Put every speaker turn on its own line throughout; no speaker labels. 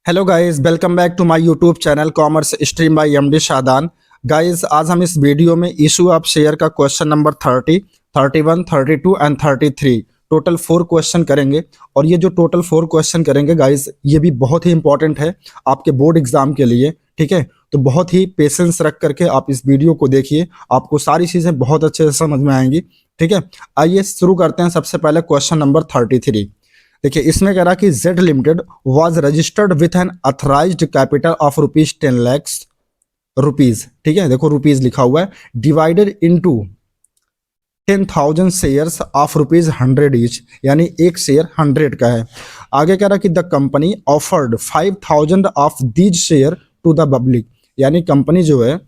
Hello guys, welcome back to my YouTube channel commerce stream by MD Shadan. Guys, आज हम इस video में issue of share का question number 30, 31, 32 and 33 total 4 question करेंगे। और ये जो टोटल 4 क्वेश्चन करेंगे गाइस, ये भी बहुत ही इंपॉर्टेंट है आपके बोर्ड एग्जाम के लिए। ठीक है, तो बहुत ही पेशेंस रख करके आप इस वीडियो को देखिए, आपको सारी चीज़ें बहुत अच्छे से समझ में आएंगी। ठीक है, आइए शुरू करते हैं। सबसे पहले क्वेश्चन नंबर 33। देखिए, इसमें कह रहा कि Z limited was registered with an authorised capital of ₹10 lakh. ठीक है, देखो रुपीज लिखा हुआ है, divided into 10,000 shares of ₹100 each, यानी एक शेयर 100 का है। आगे कह रहा कि the company offered 5,000 of these share to the public, यानी कंपनी जो है,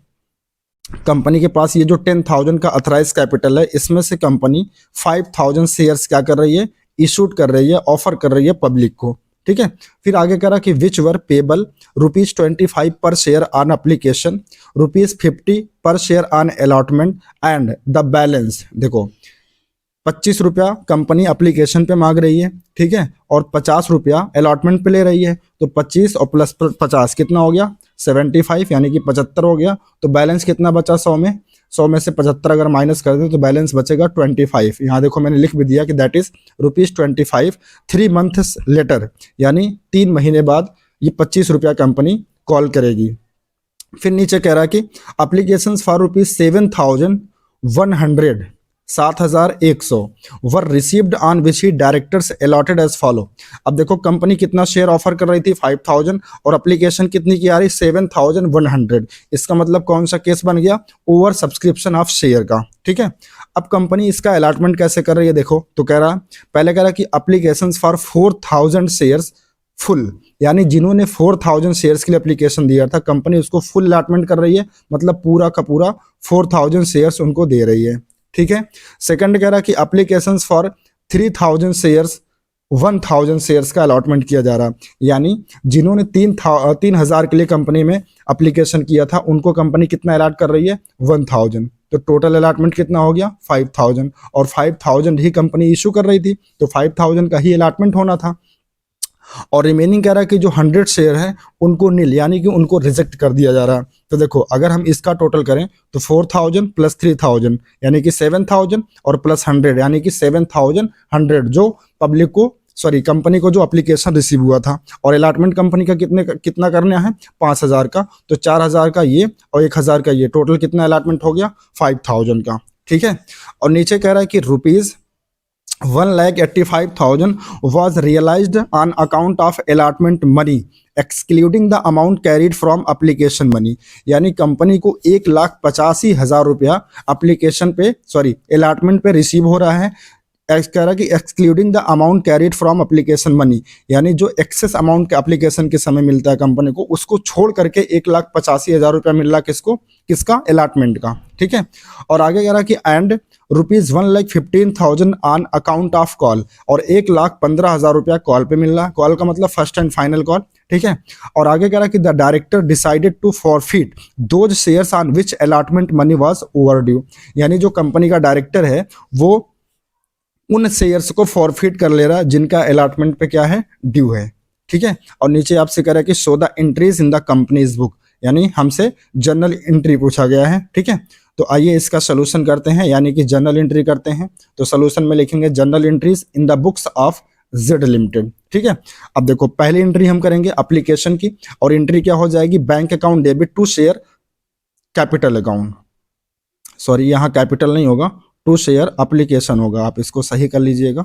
कंपनी के पास ये जो 10,000 का अथराइज कैपिटल है, इसमें से कंपनी 5,000 शेयर्स क्या कर रही है, इशूड कर रही है, ऑफर कर रही है पब्लिक को। ठीक है, फिर आगे कह रहा कि विच वर पेबल ₹25 पर शेयर ऑन एप्लीकेशन, ₹50 पर share on allotment and the balance. देखो, ₹25 कंपनी एप्लीकेशन पे मांग रही है, ठीक है, और ₹50 अलॉटमेंट पे ले रही है। तो 25 और प्लस 50 कितना हो गया, 75, यानी कि 75 हो गया। तो बैलेंस कितना बचा 100 में, 100 में से 75 अगर माइनस कर दे तो बैलेंस बचेगा 25। यहाँ देखो मैंने लिख भी दिया कि दैट इज ₹25 3 मंथ्स लेटर, यानी 3 महीने बाद ये ₹25 कंपनी कॉल करेगी। फिर नीचे कह रहा है कि application for ₹7,100 7,100 were received on which the directors allotted as follow. अब देखो कंपनी कितना शेयर ऑफर कर रही थी, 5,000, और एप्लीकेशन कितनी की आ रही, 7,100। इसका मतलब कौन सा केस बन गया, ओवर सब्सक्रिप्शन ऑफ शेयर का। ठीक है, अब कंपनी इसका अलॉटमेंट कैसे कर रही है, देखो तो कह रहा, पहले कह रहा कि एप्लीकेशन फॉर 4,000 शेयर्स फुल, यानी जिन्होंने 4,000 शेयर्स के लिए एप्लीकेशन दिया था, कंपनी उसको फुल अलॉटमेंट कर रही है, मतलब पूरा का पूरा 4,000 शेयर्स उनको दे रही है। ठीक है, सेकंड कह रहा कि एप्लीकेशन फॉर 3,000 शेयर्स 1,000 शेयर्स का अलॉटमेंट किया जा रहा, यानी जिन्होंने 3,000 के लिए कंपनी में एप्लीकेशन किया था, उनको कंपनी कितना अलॉट कर रही है, 1,000। तो टोटल अलॉटमेंट कितना हो गया, 5,000, और 5,000 ही कंपनी इशू कर रही थी, तो 5,000 का ही अलॉटमेंट होना था। और रिमेनिंग कह रहा है कि जो 100 शेयर है उनको नील, यानी कि उनको रिजेक्ट कर दिया जा रहा है। तो देखो अगर हम इसका टोटल करें तो 4,000 प्लस 3,000 यानी कि 7,000 और प्लस 100 यानी कि 7,100 जो पब्लिक को, सॉरी कंपनी को जो एप्लीकेशन रिसीव हुआ था। और अलॉटमेंट कंपनी का कितना करना है, 5,000 का। तो 4,000 का ये और 1,000 का ये, टोटल कितना अलॉटमेंट हो गया, 5,000 का। ठीक है, और नीचे कह रहा है कि ₹1,85,000 was realized on account of allotment money excluding the amount carried from application money, यानी कंपनी को ₹1,85,000 एप्लीकेशन पे, सॉरी अलॉटमेंट पे रिसीव हो रहा है। कह रहा कि excluding the amount carried from application money, यानी जो एक्सेस अमाउंट के एप्लीकेशन के समय मिलता है कंपनी को, उसको छोड़ करके ₹1,85,000 मिल रहा है किसको, किसका, अलॉटमेंट का। ठीक है, और आगे कह रहा कि and ₹1,15,000 on account of call, और ₹1,15,000 कॉल पे मिल रहा है। कॉल का मतलब फर्स्ट एंड फाइनल कॉल। ठीक है, और आगे कह रहा कि the director decided to forfeit those shares on which allotment money was overdue, यानी जो कंपनी का डायरेक्टर है वो उन शेयर्स को फॉरफिट कर ले रहा है जिनका अलॉटमेंट पे क्या है, ड्यू है। ठीक है, और नीचे आपसे कह रहा है कि show the entries in the companies book, यानी हमसे जनरल एंट्री पूछा गया है। ठीक है, तो आइए इसका सोल्यूशन करते हैं, यानी कि जनरल एंट्री करते हैं। तो सोल्यूशन में लिखेंगे general entries in the books of Z limited. ठीक है, अब देखो पहली एंट्री हम करेंगे एप्लीकेशन की, और एंट्री क्या हो जाएगी, bank account debit to share capital account, sorry यहाँ कैपिटल नहीं होगा, टू शेयर एप्लीकेशन होगा, आप इसको सही कर लीजिएगा,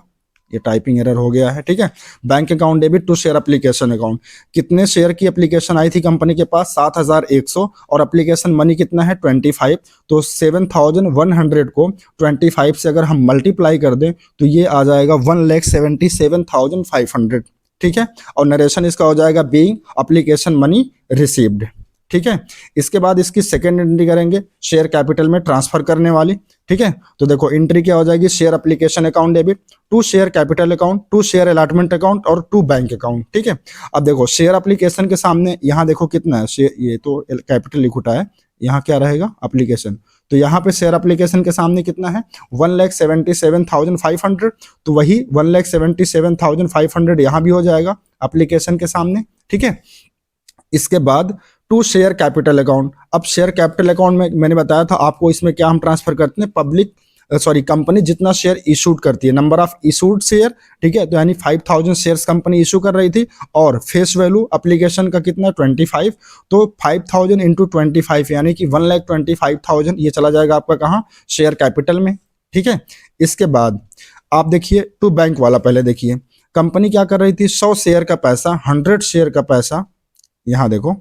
ये टाइपिंग एरर हो गया है। ठीक है, bank account debit to share application account. कितने शेयर की एप्लीकेशन आई थी कंपनी के पास, 7,100, और एप्लीकेशन मनी कितना है, 25। तो 7,100 को 25 से अगर हम मल्टीप्लाई कर दें तो ये आ जाएगा 1,77,500। ठीक है, और नरेशन इसका हो जाएगा बीइंग एप्लीकेशन मनी रिसीव्ड। ठीक है, इसके बाद इसकी सेकंड एंट्री करेंगे शेयर कैपिटल में ट्रांसफर करने वाली। ठीक है, तो देखो एंट्री क्या हो जाएगी, share application account debit to share capital account to share allotment account और टू बैंक अकाउंट। ठीक है, अब देखो शेयर एप्लीकेशन के सामने यहाँ देखो कितना है शेयर, ये तो कैपिटल लिख उठा है, यहाँ क्या रहेगा एप्लीकेशन, तो यहाँ पे शेयर एप्लीकेशन के सामने कितना है 1,77,500, तो वही 1,77,500 यहाँ भी हो जाएगा एप्लीकेशन के सामने, ठीक है। इसके बाद टू शेयर कैपिटल अकाउंट। अब शेयर कैपिटल अकाउंट में मैंने बताया था आपको, इसमें क्या हम ट्रांसफर करते हैं, कंपनी जितना शेयर इशूड करती है, नंबर ऑफ इशूड शेयर, ठीक है। तो यानी 5,000 शेयर्स कंपनी इशू कर रही थी और फेस वैल्यू एप्लीकेशन का कितना 25, तो 5,000 इंटू 25 यानी कि 1,25,000 ये चला जाएगा आपका कहाँ, शेयर कैपिटल में, ठीक है। इसके बाद आप देखिए टू बैंक वाला, पहले देखिए कंपनी क्या कर रही थी, 100 शेयर का पैसा, 100 शेयर का पैसा, यहाँ देखो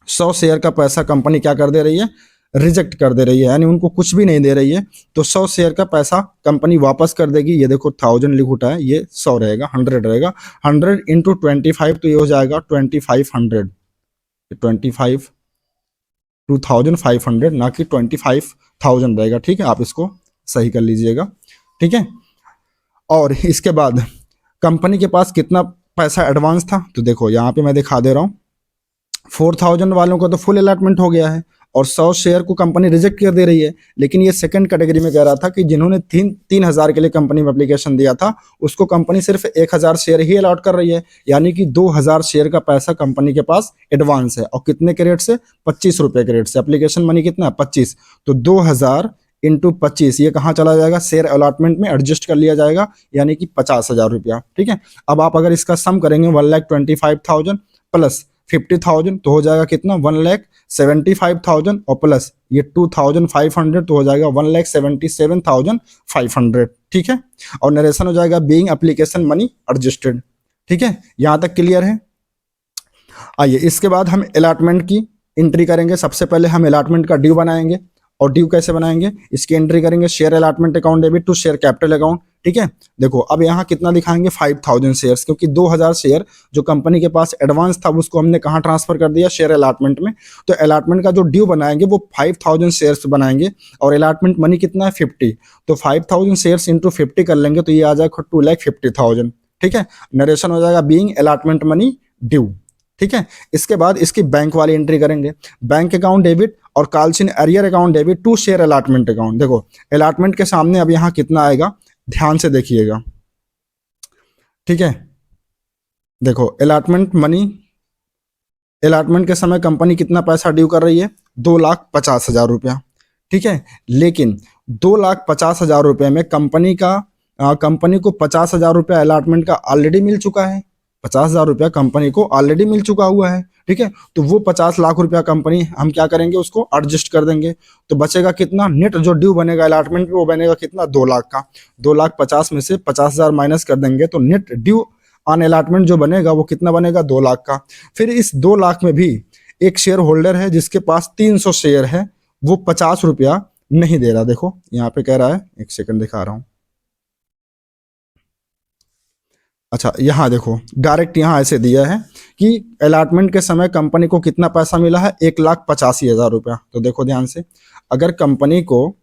100 शेयर का पैसा कंपनी क्या कर दे रही है, रिजेक्ट कर दे रही है, यानी उनको कुछ भी नहीं दे रही है। तो 100 शेयर का पैसा कंपनी वापस कर देगी, ये देखो 1000 लिख उठा है, ये 100 रहेगा, 100 रहेगा, 100 इंटू 25 तो ये हो जाएगा 2500, 25 2500 ना कि 25,000 रहेगा, ठीक है। आप इसको सही कर लीजिएगा, ठीक है। और इसके बाद कंपनी के पास कितना पैसा एडवांस था, तो देखो यहाँ पे मैं दिखा दे रहा हूँ, 4,000 वालों का तो फुल अलॉटमेंट हो गया है और 100 शेयर को कंपनी रिजेक्ट कर दे रही है। लेकिन ये सेकंड कैटेगरी में कह रहा था कि जिन्होंने 3,000 के लिए कंपनी में एप्लीकेशन दिया था उसको कंपनी सिर्फ 1,000 शेयर ही अलॉट कर रही है, यानी कि 2,000 शेयर का पैसा कंपनी के पास एडवांस है। और कितने के रेट से, 25 रुपये के रेट से, एप्लीकेशन मनी कितना है 25, तो 2,000 इंटू 25 ये कहाँ चला जाएगा, शेयर अलॉटमेंट में एडजस्ट कर लिया जाएगा, यानी कि 50,000 रुपया, ठीक है। अब आप अगर इसका सम करेंगे 1,25,000 प्लस 50,000 तो हो जाएगा कितना 1,75,000 और प्लस ये 2,500 तो हो जाएगा 1,77,500, ठीक है। और नरेशन हो जाएगा बीइंग एप्लीकेशन मनी एडजस्टेड, ठीक है। यहां तक क्लियर है। आइए इसके बाद हम अलॉटमेंट की एंट्री करेंगे। सबसे पहले हम अलॉटमेंट का ड्यू बनाएंगे, और ड्यू कैसे बनाएंगे, इसकी एंट्री करेंगे share allotment account debit to share capital account, ठीक है। देखो अब यहाँ कितना दिखाएंगे 5,000 शेयर्स, क्योंकि 2,000 शेयर जो कंपनी के पास एडवांस था उसको हमने कहाँ ट्रांसफर कर दिया, शेयर अलॉटमेंट में। तो अलॉटमेंट का जो ड्यू बनाएंगे वो 5,000 शेयर्स बनाएंगे और अलॉटमेंट मनी कितना है 50, तो 5,000 शेयर्स इंटू 50 कर लेंगे तो ये आ जाएगा 2,50,000, ठीक है। नरेशन हो जाएगा बीइंग अलॉटमेंट मनी ड्यू, ठीक है। इसके बाद इसकी बैंक वाली एंट्री करेंगे, बैंक अकाउंट डेबिट और calls in arrear account debit to share allotment account. देखो अलॉटमेंट के सामने अब यहाँ कितना आएगा, ध्यान से देखिएगा, ठीक है। देखो अलॉटमेंट मनी, अलॉटमेंट के समय कंपनी कितना पैसा ड्यू कर रही है 2,50,000 रुपया, ठीक है। लेकिन 2,50,000 रुपये में कंपनी को 50,000 रुपया अलॉटमेंट का ऑलरेडी मिल चुका है, 50,000 रुपया कंपनी को ऑलरेडी मिल चुका हुआ है, ठीक है। तो वो 50 लाख रुपया कंपनी हम क्या करेंगे, उसको एडजस्ट कर देंगे, तो बचेगा कितना, नेट जो ड्यू बनेगा अलॉटमेंट पे वो बनेगा कितना 2 लाख का। 2,50,000 में से 50,000 माइनस कर देंगे तो नेट ड्यू ऑन अलॉटमेंट जो बनेगा वो कितना बनेगा 2 लाख का। फिर इस 2 लाख में भी एक शेयर होल्डर है जिसके पास 300 शेयर है, वो 50 रुपया नहीं दे रहा। देखो यहाँ पे कह रहा है, एक सेकंड दिखा रहा हूँ, अच्छा यहाँ देखो डायरेक्ट यहाँ ऐसे दिया है कि अलॉटमेंट के समय कंपनी को कितना पैसा मिला है 1,85,000 रुपया। तो देखो ध्यान से, अगर कंपनी को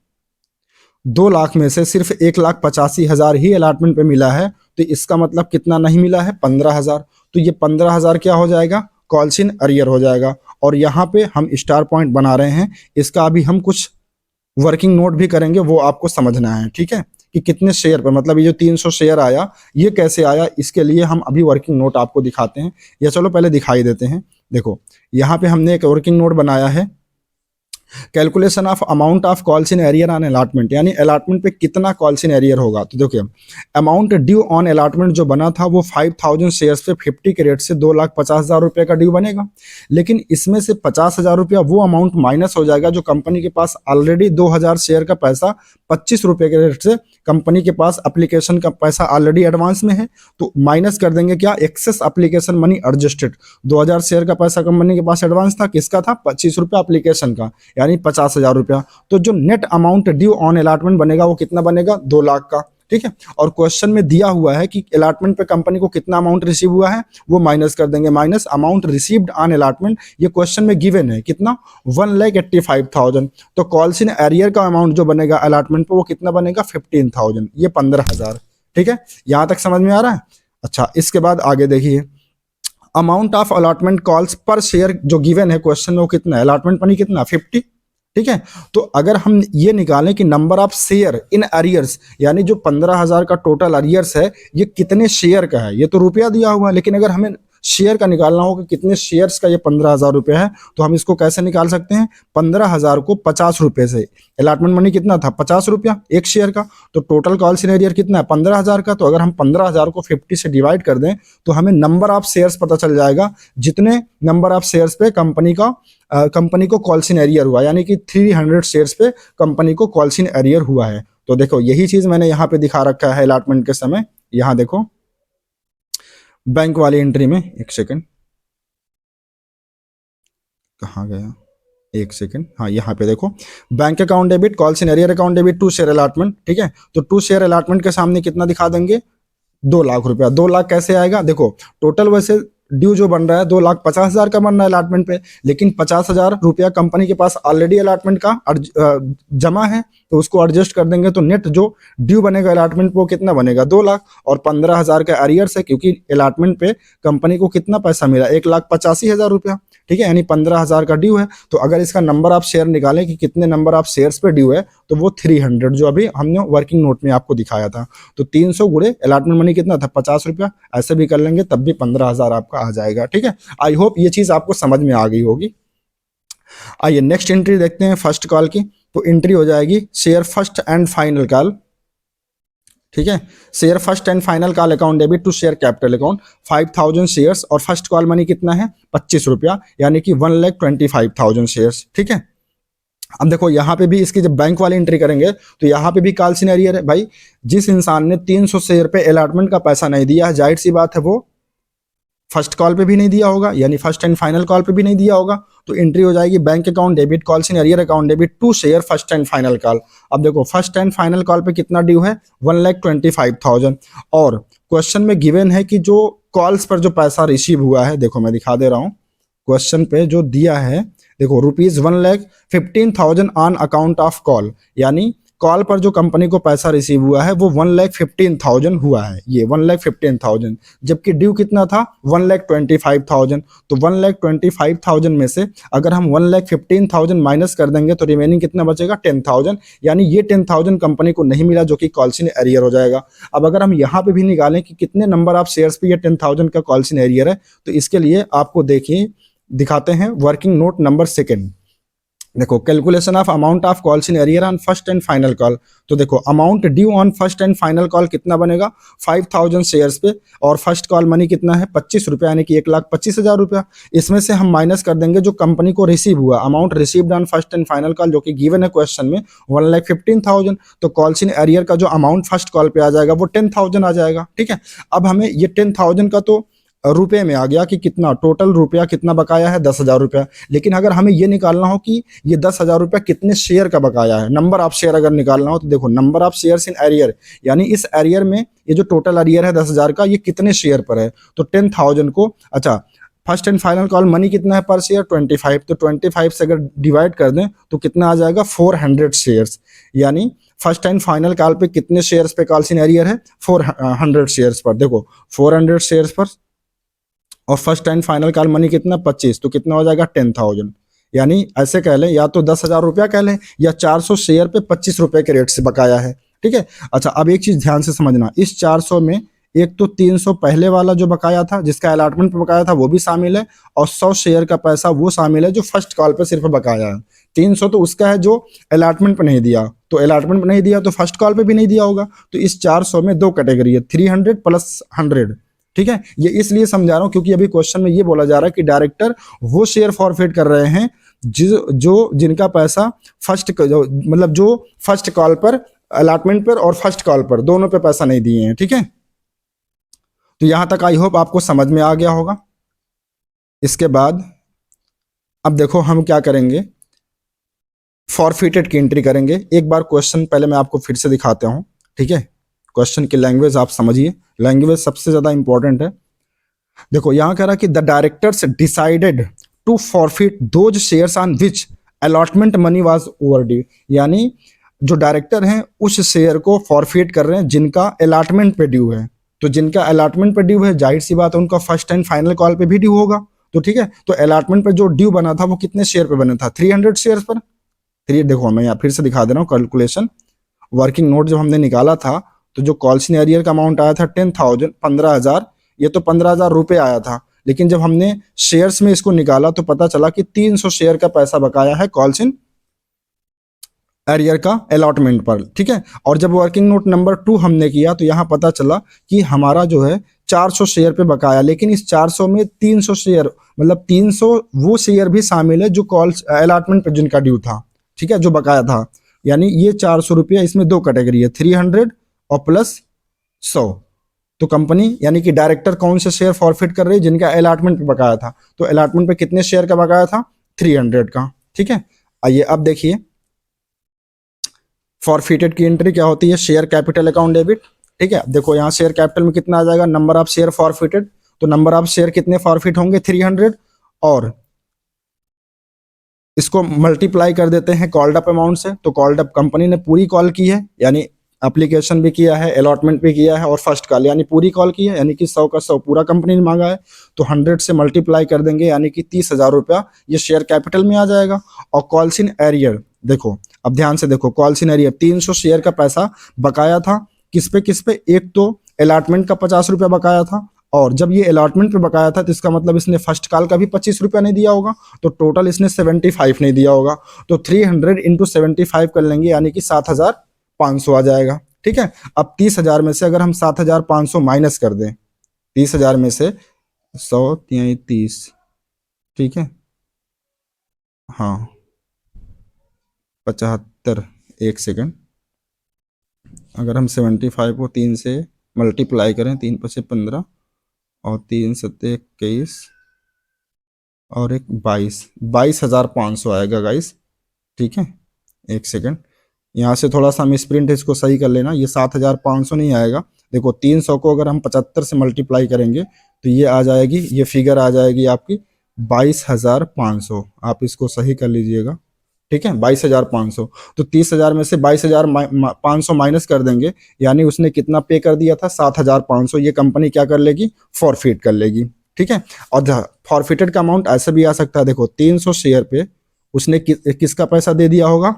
2 लाख में से सिर्फ 1,85,000 ही अलॉटमेंट पे मिला है तो इसका मतलब कितना नहीं मिला है 15,000, तो ये 15,000 क्या हो जाएगा, कॉल्स इन अरियर हो जाएगा। और यहाँ पे हम स्टार पॉइंट बना रहे हैं, इसका अभी हम कुछ वर्किंग नोट भी करेंगे, वो आपको समझना है, ठीक है, कि कितने शेयर पर, मतलब ये जो 300 शेयर आया ये कैसे आया, इसके लिए हम अभी वर्किंग नोट आपको दिखाते हैं, या चलो पहले दिखाई देते हैं। देखो यहाँ पे हमने एक वर्किंग नोट बनाया है, calculation of amount of calls in arrear on allotment, यानी अलॉटमेंट पे कितना कॉल्स इन एरियर होगा। तो देखिए अमाउंट ड्यू ऑन अलॉटमेंट जो बना था वो 5,000 शेयर्स पे 50 के रेट से 2,50,000 रुपये का ड्यू बनेगा। लेकिन इसमें से 50,000 रुपया वो अमाउंट माइनस हो जाएगा जो कंपनी के पास ऑलरेडी 2,000 शेयर का पैसा 25 रुपये के रेट से कंपनी के पास एप्लीकेशन का पैसा ऑलरेडी एडवांस में है, तो माइनस कर देंगे क्या, excess application money adjusted. 2,000 share का पैसा कंपनी के पास एडवांस था, किसका था 25 रुपया एप्लीकेशन का, यानी 50,000 रुपया। तो जो net amount due on allotment बनेगा वो कितना बनेगा 2 लाख का, ठीक है। और क्वेश्चन में दिया हुआ है कि अलॉटमेंट पे कंपनी को कितना अमाउंट रिसीव हुआ है, वो माइनस कर देंगे, minus amount received on allotment, ये क्वेश्चन में गिवन है कितना 1,85,000। तो कॉल्स इन एरियर का अमाउंट जो बनेगा अलॉटमेंट पे वो कितना बनेगा 15,000, ये 15,000, ठीक है। यहां तक समझ में आ रहा है। अच्छा इसके बाद आगे देखिए, अमाउंट ऑफ अलॉटमेंट कॉल्स पर शेयर जो गिवन है क्वेश्चन में वो कितना है, अलॉटमेंट मनी कितना 50, ठीक है। तो अगर हम ये निकालें कि number of share in arrears, यानी जो 15,000 का टोटल अरियर्स है ये कितने शेयर का है, ये तो रुपया दिया हुआ है, लेकिन अगर हमें शेयर का निकालना हो कि कितने शेयर्स का ये 15,000 रुपये है, तो हम इसको कैसे निकाल सकते हैं? 15,000 को 50 रुपये से, अलॉटमेंट मनी कितना था? 50 रुपया एक शेयर का, तो टोटल कॉल सिनेरियर कितना है? 15,000 का। तो अगर हम 15,000 को 50 से डिवाइड कर दें तो हमें नंबर ऑफ शेयर्स पता चल जाएगा, जितने नंबर ऑफ शेयर्स पे कंपनी को कॉल्सिन एरियर हुआ, यानी कि 300 शेयर्स पे कंपनी को कॉल्सिन एरियर हुआ है। तो देखो यही चीज मैंने यहाँ पे दिखा रखा है अलॉटमेंट के समय। यहाँ देखो बैंक वाली एंट्री में, एक सेकंड, कहाँ गया, एक सेकंड, हाँ यहाँ पे देखो, bank account debit, calls in arrear account debit, 2 share allotment. ठीक है, तो 2 शेयर अलॉटमेंट के सामने कितना दिखा देंगे? 2 लाख रुपया। 2 लाख कैसे आएगा? देखो टोटल वैसे ड्यू जो बन रहा है 2,50,000 का बन रहा है अलॉटमेंट पे, लेकिन 50,000 रुपया कंपनी के पास ऑलरेडी अलॉटमेंट का जमा है, तो उसको एडजस्ट कर देंगे तो नेट जो ड्यू बनेगा अलॉटमेंट पे वो कितना बनेगा? 2 लाख। और 15,000 का अरियर्स है, क्योंकि अलॉटमेंट पे कंपनी को कितना पैसा मिला? 1,85,000 रुपया। ठीक है, यानी 15,000 का ड्यू है। तो अगर इसका नंबर ऑफ शेयर निकालें कि कितने नंबर ऑफ शेयर्स पे ड्यू है, तो वो 300, जो अभी हमने वर्किंग नोट में आपको दिखाया था। तो 300 गुणे अलॉटमेंट मनी कितना था? 50 रुपया। ऐसे भी कर लेंगे तब भी 15,000 आपका आ जाएगा। ठीक है, आई होप ये चीज आपको समझ में आ गई होगी। आइए नेक्स्ट एंट्री देखते हैं फर्स्ट कॉल की। तो एंट्री हो जाएगी share first and final call. ठीक है, share first and final call account debit to share capital account 5,000 shares, और फर्स्ट कॉल मनी कितना है? 25 रुपया, यानी कि 1,25,000 शेयर्स। ठीक है, अब देखो यहाँ पे भी इसकी जब बैंक वाली एंट्री करेंगे तो यहाँ पे भी कॉल सिनेरियर है भाई। जिस इंसान ने 300 शेयर पे अलॉटमेंट का पैसा नहीं दिया है, जाहिर सी बात है वो फर्स्ट कॉल पे भी नहीं दिया होगा, यानी फर्स्ट एंड फाइनल कॉल पे भी नहीं दिया होगा। तो एंट्री हो जाएगी bank account debit, call in arrear account debit to share first and final call. अब देखो फर्स्ट एंड फाइनल कॉल पे कितना ड्यू है? 1,25,000। और क्वेश्चन में गिवन है कि जो कॉल्स पर जो पैसा रिसीव हुआ है, देखो मैं दिखा दे रहा हूँ, क्वेश्चन पे जो दिया है देखो, ₹1,15,000 ऑन अकाउंट ऑफ कॉल, यानी कॉल पर जो कंपनी को पैसा रिसीव हुआ है वो 1,15,000 हुआ है, ये 1,15,000, जबकि ड्यू कितना था? 1,25,000। तो 1,25,000 में से अगर हम 1,15,000 माइनस कर देंगे तो रिमेनिंग कितना बचेगा? 10,000, यानी ये 10,000 कंपनी को नहीं मिला, जो कि कॉल्सिन एरियर हो जाएगा। अब अगर हम यहाँ पे भी निकालें कि कितने नंबर ऑफ शेयर्स पे ये 10,000 का कॉल्सिन एरियर है, तो इसके लिए आपको देखिए दिखाते हैं वर्किंग नोट नंबर 2। देखो calculation of amount of calls in arrear on first and final call. तो देखो amount due on first and final call कितना बनेगा? 5,000 शेयर्स पे, और फर्स्ट कॉल मनी कितना है? 25 रुपया, यानी कि 1,25,000 रुपया। इसमें से हम माइनस कर देंगे जो कंपनी को रिसीव हुआ, amount received on first and final call, जो कि गिवन है क्वेश्चन में 1,15,000। तो कॉल्स इन एरियर का जो अमाउंट फर्स्ट कॉल पे आ जाएगा वो 10,000 आ जाएगा। ठीक है, अब हमें ये 10,000 का तो रुपए में आ गया कि कितना टोटल रुपया कितना बकाया है? 10,000 रुपया। लेकिन अगर हमें ये निकालना हो कि ये 10,000 रुपया कितने शेयर का बकाया है, नंबर ऑफ शेयर अगर निकालना हो, तो देखो number of shares in arrear, यानी इस एरियर में ये जो टोटल एरियर है 10,000 का, ये कितने शेयर पर है? तो 10,000 को, अच्छा first and final call money कितना है पर शेयर? 25। तो 25 से अगर डिवाइड कर दें तो कितना आ जाएगा? 400 शेयर्स, यानी फर्स्ट एंड फाइनल कॉल पे कितने शेयर्स पे कॉल्स इन एरियर है? 400 शेयर्स पर। देखो 400 शेयर्स पर, और first and final call money कितना? 25, तो कितना हो जाएगा? 10,000। यानी ऐसे कह लें, या तो 10,000 रुपया कह लें, या 400 शेयर पे 25 रुपए के रेट से बकाया है। ठीक है, अच्छा अब एक चीज ध्यान से समझना, इस 400 में एक तो 300 पहले वाला जो बकाया था, जिसका अलॉटमेंट पे बकाया था, वो भी शामिल है, और 100 शेयर का पैसा वो शामिल है जो फर्स्ट कॉल पे सिर्फ बकाया है। 300 तो उसका है जो अलॉटमेंट पे नहीं दिया, तो अलॉटमेंट पे नहीं दिया तो फर्स्ट कॉल पे भी नहीं दिया होगा। तो इस 400 में 2 कैटेगरी है, 300 प्लस 100। ठीक है, ये इसलिए समझा रहा हूं क्योंकि अभी क्वेश्चन में ये बोला जा रहा है कि डायरेक्टर वो शेयर फॉरफिट कर रहे हैं जिनका पैसा मतलब जो फर्स्ट कॉल पर, अलॉटमेंट पर और फर्स्ट कॉल पर दोनों पे पैसा नहीं दिए हैं। ठीक है, तो यहां तक आई होप आपको समझ में आ गया होगा। इसके बाद अब देखो हम क्या करेंगे, फॉरफिटेड की एंट्री करेंगे। एक बार क्वेश्चन पहले मैं आपको फिर से दिखाता हूं। ठीक है, क्वेश्चन की लैंग्वेज आप समझिए, लैंग्वेज सबसे ज्यादा इंपॉर्टेंट है। देखो यहां कह रहा कि the directors decided to forfeit those shares on which allotment money was overdue, यानी जो डायरेक्टर हैं उस शेयर को फॉरफिट कर रहे हैं जिनका अलॉटमेंट पे ड्यू है। तो जिनका अलॉटमेंट पे ड्यू है, जाहिर सी बात है उनका फर्स्ट एंड फाइनल कॉल पे भी ड्यू होगा। तो ठीक है, तो अलॉटमेंट पे जो ड्यू बना था वो कितने शेयर पे बना था? 300 शेयर पर। 3 देखो मैं यहाँ फिर से दिखा दे रहा हूँ कैलकुलेशन। वर्किंग नोट जब हमने निकाला था तो जो कॉल्स इन एरियर का अमाउंट आया था 10,000 15,000, ये तो 15,000 रुपये आया था। लेकिन जब हमने शेयर्स में इसको निकाला तो पता चला कि 300 शेयर का पैसा बकाया है कॉल्स इन एरियर का अलॉटमेंट पर, ठीक है। और जब वर्किंग नोट नंबर 2 हमने किया तो यहाँ पता चला कि हमारा जो है 400 शेयर पे बकाया, लेकिन इस 400 में 300 शेयर मतलब 300 वो शेयर भी शामिल है जो कॉल्स अलॉटमेंट पे जिनका ड्यू था, ठीक है, जो बकाया था। यानी ये 400 रुपया, इसमें 2 कैटेगरी है, 300 और प्लस 100। तो कंपनी यानी कि डायरेक्टर कौन से शेयर फॉरफिट कर रही है, जिनका अलॉटमेंट पे बकाया था। तो अलॉटमेंट पे कितने शेयर का बकाया था, 300 का, ठीक है। आइए अब देखिए फॉरफिटेड की एंट्री क्या होती है, शेयर कैपिटल अकाउंट डेबिट, ठीक है। देखो यहाँ शेयर कैपिटल में कितना आ जाएगा, नंबर ऑफ शेयर फॉरफिटेड, तो नंबर ऑफ शेयर कितने फॉरफिट होंगे 300, और इसको मल्टीप्लाई कर देते हैं कॉल्ड अप अमाउंट से। तो कॉल्ड अप कंपनी ने पूरी कॉल की है, यानी एप्लीकेशन भी किया है, अलॉटमेंट भी किया है, और फर्स्ट कॉल यानी पूरी कॉल की है, यानी कि 100 का 100 पूरा कंपनी ने मांगा है। तो 100 से मल्टीप्लाई कर देंगे, यानी कि 30,000 रुपया ये शेयर कैपिटल में आ जाएगा। और कॉल्स इन एरियर देखो, अब ध्यान से देखो, कॉल्स इन एरियर 300 शेयर का पैसा बकाया था, किस पे, एक तो अलॉटमेंट का 50 रुपया बकाया था, और जब ये अलॉटमेंट पे बकाया था तो इसका मतलब इसने फर्स्ट कॉल का भी 25 रुपया नहीं दिया होगा, तो टोटल इसने 75 नहीं दिया होगा। तो 300 इंटू 75 कर लेंगे, यानी कि 7,500 आ जाएगा, ठीक है। अब 30,000 में से अगर हम 7,500 माइनस कर दें, 30,000 में से 100 30, ठीक है, हाँ 75, एक सेकंड, अगर हम 75 को 3 से मल्टीप्लाई करें, 3 पचे 15 और 3 सत्ते 21 और एक 22,500 आएगा गाइस, ठीक है। एक सेकंड, यहाँ से थोड़ा सा हम स्प्रिंट इसको सही कर लेना, ये 7,500 नहीं आएगा। देखो 300 को अगर हम 75 से मल्टीप्लाई करेंगे तो ये आ जाएगी, ये फिगर आ जाएगी आपकी 22,500। आप इसको सही कर लीजिएगा, ठीक है, 22,500। तो 30,000 में से 22,500 माइनस कर देंगे, यानी उसने कितना पे कर दिया था, 7,500। ये कंपनी क्या कर लेगी, फॉरफिट कर लेगी, ठीक है। और फॉरफिटेड का अमाउंट ऐसे भी आ सकता है, देखो 300 शेयर पे उसने किसका पैसा दे दिया होगा,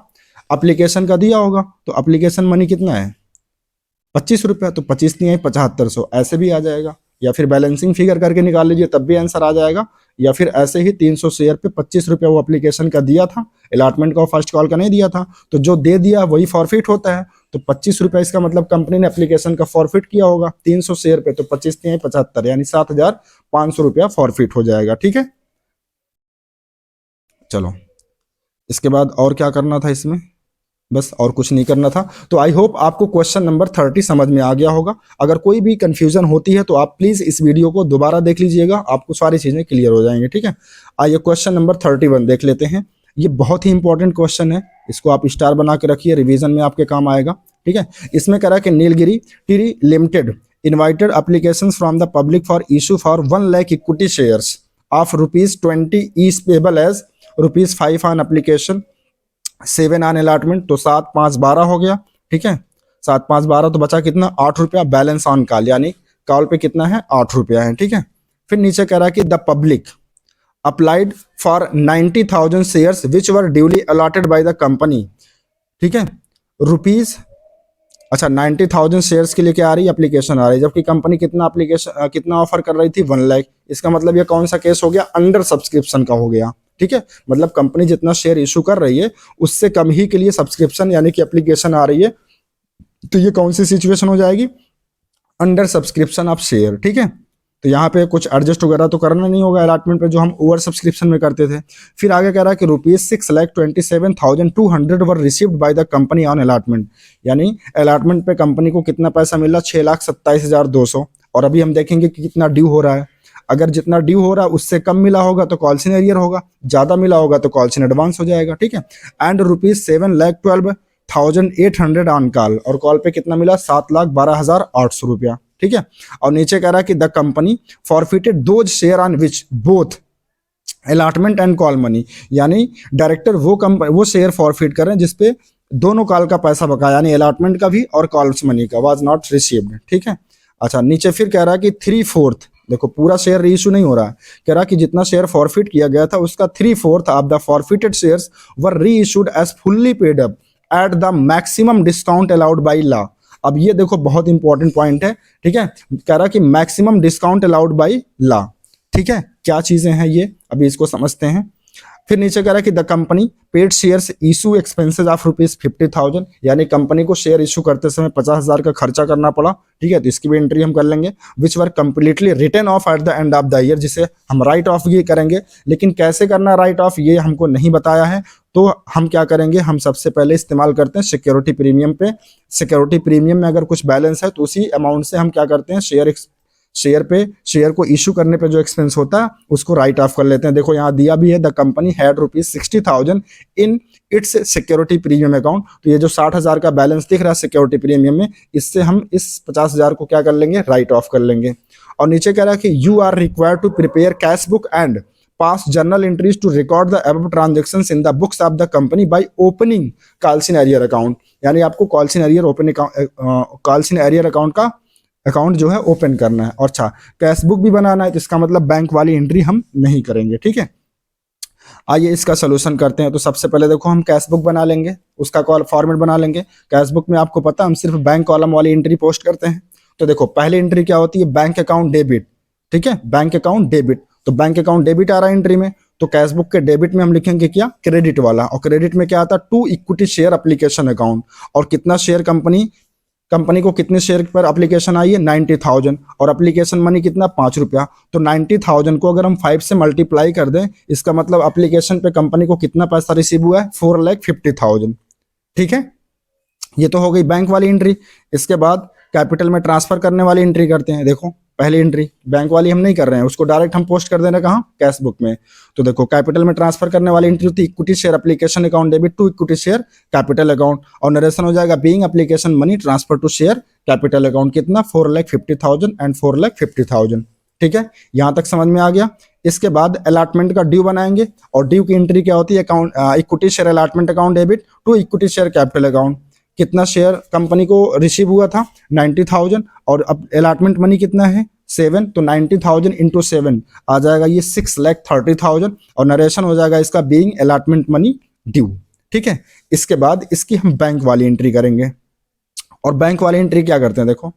एप्लीकेशन का दिया होगा। तो एप्लीकेशन मनी कितना है, 25 रुपया, तो 25 नहीं है 7,500, ऐसे भी आ जाएगा। या फिर बैलेंसिंग फिगर करके निकाल लीजिए, तब भी आंसर आ जाएगा। या फिर ऐसे ही 300 शेयर पे 25 रुपया वो एप्लीकेशन का दिया था, अलॉटमेंट का और फर्स्ट कॉल का नहीं दिया था, तो जो दे दिया वही फॉरफिट होता है। तो 25 रुपया इसका मतलब कंपनी ने एप्लीकेशन का फॉरफिट किया होगा 300 शेयर पे, तो 25 नहीं है 75, यानी 7,500 रुपया फॉरफिट हो जाएगा, ठीक है। चलो इसके बाद और क्या करना था इसमें, बस और कुछ नहीं करना था। तो आई होप आपको क्वेश्चन नंबर 30 समझ में आ गया होगा। अगर कोई भी कंफ्यूजन होती है तो आप प्लीज इस वीडियो को दोबारा देख लीजिएगा, आपको सारी चीजें क्लियर हो जाएंगे, ठीक है। आइए क्वेश्चन नंबर 31 देख लेते हैं। ये बहुत ही इंपॉर्टेंट क्वेश्चन है, इसको आप स्टार बना के रखिए, रिवीजन में आपके काम आएगा, ठीक है। इसमें कह रहा है कि Nilgiri tea limited invited application from the public for issue for 1 lakh equity shares of ₹20 each payable as ₹5 on application 7 on allotment. तो 7 5 12 हो गया, ठीक है। 7 5 12 तो बचा कितना, 8 रुपया बैलेंस ऑन कॉल, यानी कॉल पे कितना है 8 रुपया है, ठीक है। फिर नीचे कह रहा है कि the public applied for 90,000 shares which were duly allotted by the company, ठीक है। रुपीज, अच्छा 90,000 शेयर्स के लिए क्या आ रही है, एप्लीकेशन आ रही है, जबकि कंपनी कितना एप्लीकेशन कितना ऑफर कर रही थी, 1 लाख। इसका मतलब ये कौन सा केस हो गया, अंडर सब्सक्रिप्शन का हो गया, ठीक है। मतलब कंपनी जितना शेयर इशू कर रही है उससे कम ही के लिए सब्सक्रिप्शन यानी कि एप्लीकेशन आ रही है, तो ये कौन सी सिचुएशन हो जाएगी, अंडर सब्सक्रिप्शन ऑफ शेयर, ठीक है। तो यहाँ पे कुछ एडजस्ट वगैरह तो करना नहीं होगा अलॉटमेंट पे, जो हम ओवर सब्सक्रिप्शन में करते थे। फिर आगे कह रहा है कि ₹6,27,200 वर received by the company on allotment, यानी अलॉटमेंट पे कंपनी को कितना पैसा मिला, 6,27,200। और अभी हम देखेंगे कि कितना ड्यू हो रहा है। अगर जितना ड्यू हो रहा है उससे कम मिला होगा तो कॉल्स इन एरियर होगा, ज्यादा मिला होगा तो कॉल्स इन एडवांस हो जाएगा, ठीक है। एंड ₹7,12,800 ऑन कॉल, और कॉल पे कितना मिला, 7,12,800 रुपया, ठीक है। और नीचे कह रहा है कि the company forfeited those share on which both allotment and call money, यानी डायरेक्टर वो शेयर फॉरफिट कर रहे हैं जिसपे दोनों कॉल का पैसा बकाया, यानी अलॉटमेंट का भी और कॉल्स मनी का, वाज नॉट रिसीव्ड, ठीक है। अच्छा नीचे फिर कह रहा है कि 3/4 देखो पूरा शेयर री इशू नहीं हो रहा है, कह रहा कि जितना शेयर फॉरफिट किया गया था उसका 3/4 of the forfeited shares were reissued as fully paid up at the maximum discount allowed by law. अब ये देखो बहुत इंपॉर्टेंट पॉइंट है, ठीक है, कह रहा कि maximum discount allowed by law, ठीक है, क्या चीजें हैं ये अभी इसको समझते हैं। फिर नीचे कह रहा है कि the company paid shares issue expenses of ₹50,000, यानी कंपनी को शेयर इशू करते समय 50,000 का खर्चा करना पड़ा, ठीक है, तो इसकी भी एंट्री हम कर लेंगे। Which were completely written off at the end of the year, जिसे हम राइट ऑफ ये करेंगे, लेकिन कैसे करना राइट ऑफ ये हमको नहीं बताया है, तो हम क्या करेंगे, हम सबसे पहले इस्तेमाल करते हैं सिक्योरिटी प्रीमियम पे। सिक्योरिटी प्रीमियम में अगर कुछ बैलेंस है तो उसी अमाउंट से हम क्या करते हैं, शेयर को इशू करने पे जो एक्सपेंस होता है उसको राइट ऑफ कर लेते हैं। देखो यहाँ दिया भी है, the company had ₹60,000 in its security premium account, तो ये जो 60,000 का बैलेंस दिख रहा है सिक्योरिटी प्रीमियम में, इससे हम इस 50,000 को क्या कर लेंगे, राइट ऑफ कर लेंगे। और नीचे कह रहा है कि you are required to prepare cash book and pass journal entries to record the above transactions in the books of the company by opening calls in arrear account, यानी आपको कॉल्सन एरियर अकाउंट का अकाउंट जो है open करना है। और अच्छा, cash book भी बनाना है, तो इसका मतलब बैंक वाली एंट्री हम नहीं करेंगे, ठीक है। आइए इसका सोल्यूशन करते हैं। तो सबसे पहले देखो हम कैश बुक बना लेंगे, उसका कॉल फॉर्मेट बना लेंगे। कैश बुक में आपको पता हम सिर्फ बैंक कॉलम वाली एंट्री पोस्ट करते हैं। तो देखो पहली एंट्री क्या होती है, बैंक अकाउंट डेबिट, ठीक है, बैंक अकाउंट डेबिट, तो बैंक अकाउंट डेबिट आ रहा है एंट्री में, तो कैश बुक के डेबिट में हम लिखेंगे क्या, क्रेडिट वाला, और क्रेडिट में क्या आता है, to equity share application account, और कितना शेयर कंपनी को कितने शेयर पर एप्लीकेशन आई है, 90,000, और एप्लीकेशन मनी कितना, ₹5, तो 90,000 को अगर हम 5 से मल्टीप्लाई कर दें, इसका मतलब एप्लीकेशन पे कंपनी को कितना पैसा रिसीव हुआ है, 4,50,000, ठीक है। ये तो हो गई बैंक वाली एंट्री। इसके बाद कैपिटल में ट्रांसफर करने वाली एंट्री करते हैं। देखो पहली एंट्री बैंक वाली हम नहीं कर रहे हैं, उसको डायरेक्ट हम पोस्ट कर देना कहाँ, कैश बुक में। तो देखो कैपिटल में ट्रांसफर करने वाली एंट्री होती है equity share application account debit to equity share capital account, और नरेशन हो जाएगा being application money transfer to share capital account, कितना, 4,50,000 एंड 4,50,000, ठीक है, यहां तक समझ में आ गया। इसके बाद अलॉटमेंट का ड्यू बनाएंगे, और ड्यू की एंट्री क्या होती है, account equity share allotment account debit to equity share capital account, कितना शेयर कंपनी को रिसीव हुआ था, 90,000, और अब अलॉटमेंट मनी कितना है, 7, तो 90,000 इंटू 7 आ जाएगा ये 6,30,000, और नरेशन हो जाएगा इसका बीइंग अलॉटमेंट मनी ड्यू, ठीक है। इसके बाद इसकी हम बैंक वाली एंट्री करेंगे, और बैंक वाली एंट्री क्या करते हैं, देखो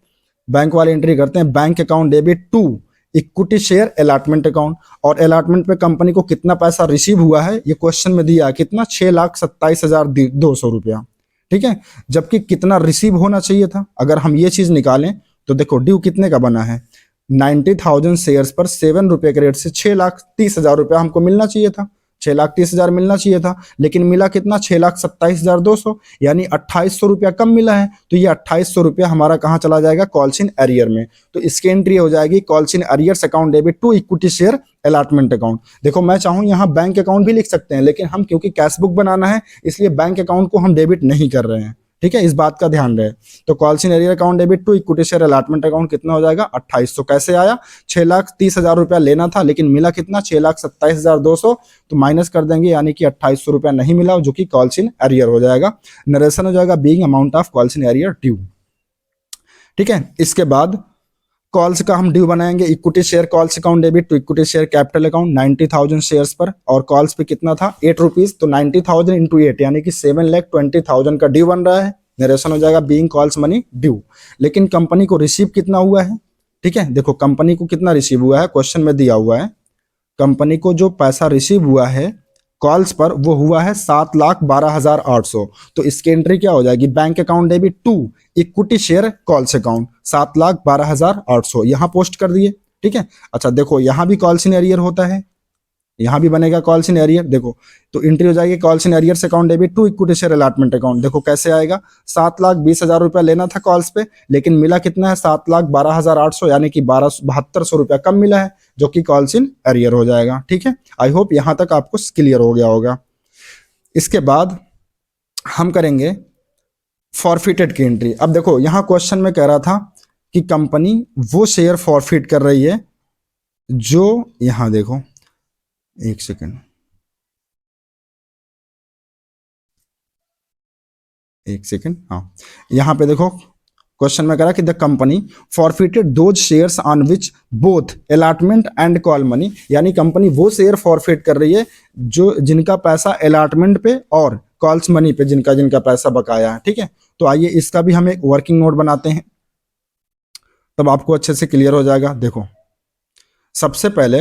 बैंक वाली एंट्री करते हैं bank account debit to equity share allotment account, और अलॉटमेंट पे कंपनी को कितना पैसा रिसीव हुआ है, ये क्वेश्चन में दिया है, कितना, 6,27,200 रुपया, ठीक है, जबकि कितना रिसीव होना चाहिए था। अगर हम ये चीज निकालें तो देखो ड्यू कितने का बना है, 90,000 शेयर्स पर 7 रुपए के रेट से 6,30,000 रुपया हमको मिलना चाहिए था, 6,30,000 मिलना चाहिए था, लेकिन मिला कितना, 6,27,200, यानी 2,800 रुपया कम मिला है। तो ये 2,800 रुपया हमारा कहाँ चला जाएगा, कॉल्सन एरियर में, तो इसकी एंट्री हो जाएगी calls in arrears account debit to equity share allotment account. देखो मैं चाहूँ यहाँ बैंक अकाउंट भी लिख सकते हैं, लेकिन हम क्योंकि कैश बुक बनाना है इसलिए बैंक अकाउंट को हम डेबिट नहीं कर रहे हैं, ठीक है, इस बात का ध्यान रहे। तो calls in arrear account debit to equity share allotment account कितना हो जाएगा, 2,800। कैसे आया, 6,30,000 रुपया लेना था, लेकिन मिला कितना, 6,27,200, तो माइनस कर देंगे, यानी कि 2,800 रुपया नहीं मिला, जो कि कॉल्सन एरियर हो जाएगा। नरेशन हो जाएगा being amount of calls in arrear due, ठीक है। इसके बाद कॉल्स का हम ड्यू बनाएंगे, equity share calls account debit to equity share capital account 90,000 shares पर, और कॉल्स पे कितना था, ₹8, तो 90,000 इंटू 8 यानी कि 7,20,000 का ड्यू बन रहा है। नरेशन हो जाएगा बीइंग कॉल्स मनी ड्यू। लेकिन कंपनी को रिसीव कितना हुआ है, ठीक है, देखो कंपनी को कितना रिसीव हुआ है, क्वेश्चन में दिया हुआ है, कंपनी को जो पैसा रिसीव हुआ है कॉल्स पर वो हुआ है 7,12,800, तो इसकी एंट्री क्या हो जाएगी, bank account debit to equity share calls account 7,12,800 यहाँ पोस्ट कर दिए, ठीक है। अच्छा देखो यहाँ भी कॉल्सन एरियर होता है, यहाँ भी बनेगा कॉल्सन एरियर, देखो तो एंट्री हो जाएगी calls in arrears account debit to equity share allotment account. देखो कैसे आएगा, 7,20,000 रुपया लेना था कॉल्स पे, लेकिन मिला कितना है, 7,12,800, यानी कि 1,200 रुपया कम मिला है, जो कि कॉल्सन एरियर हो जाएगा, ठीक है। आई होप यहाँ तक आपको क्लियर हो गया होगा। इसके बाद हम करेंगे फॉरफिटेड की एंट्री। अब देखो यहाँ क्वेश्चन में कह रहा था कि कंपनी वो शेयर फॉरफिट कर रही है जो, यहाँ देखो एक सेकेंड, हाँ यहाँ पे देखो क्वेश्चन में कह रहा कि the company forfeited those shares on which both allotment and call money, यानी कंपनी वो शेयर फॉरफिट कर रही है जो जिनका पैसा अलॉटमेंट पे और कॉल्स मनी पे जिनका जिनका पैसा बकाया है। ठीक है, तो आइए इसका भी हम एक वर्किंग नोट बनाते हैं, तब आपको अच्छे से क्लियर हो जाएगा। देखो सबसे पहले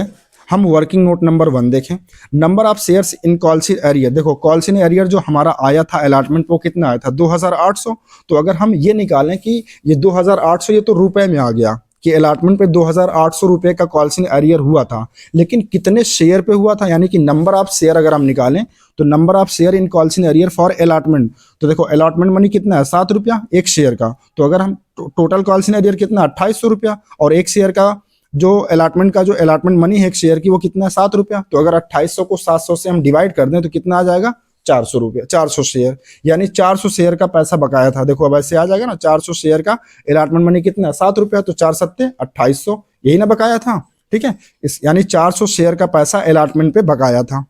हम वर्किंग नोट नंबर 1 देखें, number of shares in calls in arrear. देखो कॉल्स इन एरियर जो हमारा आया था अलॉटमेंट वो कितना आया था 2800। तो अगर हम ये निकालें कि ये 2800 ये तो रुपए में आ गया कि अलॉटमेंट पे 2800 रुपए का कॉल्स इन एरियर हुआ था, लेकिन कितने शेयर पे हुआ था, यानी कि नंबर ऑफ शेयर अगर हम निकालें तो number of share in calls in arrear for allotment, तो देखो अलॉटमेंट मनी कितना है 7 रुपया एक शेयर का। तो अगर हम टोटल कॉल्स इन एरियर कितना 2800 रुपया, और एक शेयर का जो अलॉटमेंट का जो अलॉटमेंट मनी है एक शेयर की वो कितना है 7 रुपया। तो अगर 2800 को 700 से हम डिवाइड कर दें तो कितना आ जाएगा 400 रुपया, 400 शेयर, यानी 400 शेयर का पैसा बकाया था। देखो अब ऐसे आ जाएगा ना, 400 शेयर का अलॉटमेंट मनी कितना है 7 रुपया, तो 4 सत्ते 2800, यही ना बकाया था। ठीक है, इस यानी 400 शेयर का पैसा अलॉटमेंट पे बकाया था,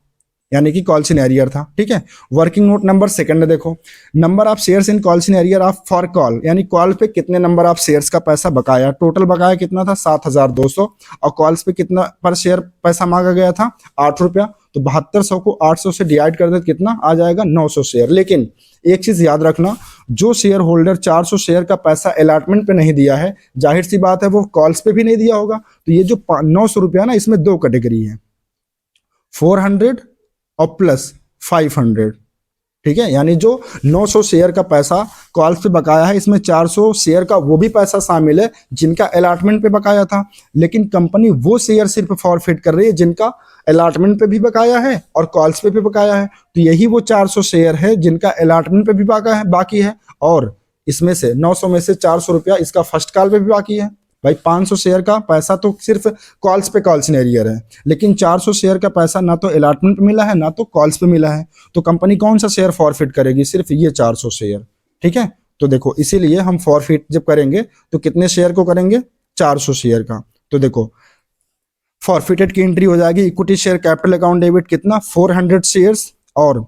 यानी कि कॉल्स इन एरियर था। ठीक है, वर्किंग नोट नंबर 2 देखो, number of shares in calls in arrear of for call, यानी कॉल पे कितने नंबर ऑफ शेयर्स का पैसा बकाया। टोटल बकाया कितना था 7200, और कॉल्स पे कितना पर शेयर पैसा मांगा गया था 8 रुपया। तो 7200 को 800 से डिवाइड कर दे तो कितना आ जाएगा 900 शेयर। लेकिन एक चीज याद रखना, जो शेयर होल्डर 400 शेयर का पैसा अलॉटमेंट पे नहीं दिया है, जाहिर सी बात है वो कॉल्स पे भी नहीं दिया होगा। तो ये जो 900 रुपया ना, इसमें 2 कैटेगरी है, 400 और प्लस 500। ठीक है, यानी जो 900 शेयर का पैसा कॉल्स पे बकाया है, इसमें 400 शेयर का वो भी पैसा शामिल है जिनका अलॉटमेंट पे बकाया था, लेकिन कंपनी वो शेयर सिर्फ फॉरफिट कर रही है जिनका अलॉटमेंट पे भी बकाया है और कॉल्स पे भी बकाया है। तो यही वो 400 शेयर है जिनका अलॉटमेंट पे भी बाकी है, और इसमें से 900 में से 400 रुपया इसका फर्स्ट कॉल पे भी बाकी है। भाई 500 शेयर का पैसा तो सिर्फ कॉल्स पे कॉल्स इन एरियर है, लेकिन 400 शेयर का पैसा ना तो अलॉटमेंट पे मिला है ना तो कॉल्स पे मिला है। तो कंपनी कौन सा शेयर फॉरफिट करेगी, सिर्फ ये 400 शेयर। ठीक है, तो देखो इसीलिए हम फॉरफिट जब करेंगे तो कितने शेयर को करेंगे 400 शेयर का। तो देखो फॉरफिटेड की एंट्री हो जाएगी equity share capital account debit कितना 400 शेयर्स, और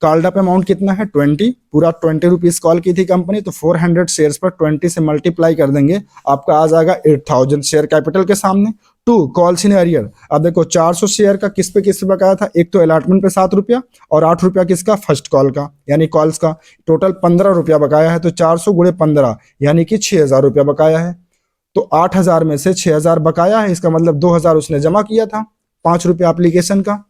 कॉल्ड अप अमाउंट कितना है 20, पूरा 20 रुपीज कॉल की थी कंपनी, तो 400 शेयर्स पर 20 से मल्टीप्लाई कर देंगे, आपका आ जाएगा 8000 शेयर कैपिटल के सामने। 2 कॉल्स इन एरियर, अब देखो 400 शेयर का किस पे बकाया था, एक तो अलॉटमेंट पे 7 रुपया और 8 रुपया किसका फर्स्ट कॉल का, यानी कॉल्स का, टोटल 15 रुपया बकाया है। तो 400 गुणे 15 यानी कि 6000 रुपया बकाया है। तो 8000 में से 6000 बकाया है, इसका मतलब 2000 उसने जमा किया था 5 रुपया एप्लीकेशन का।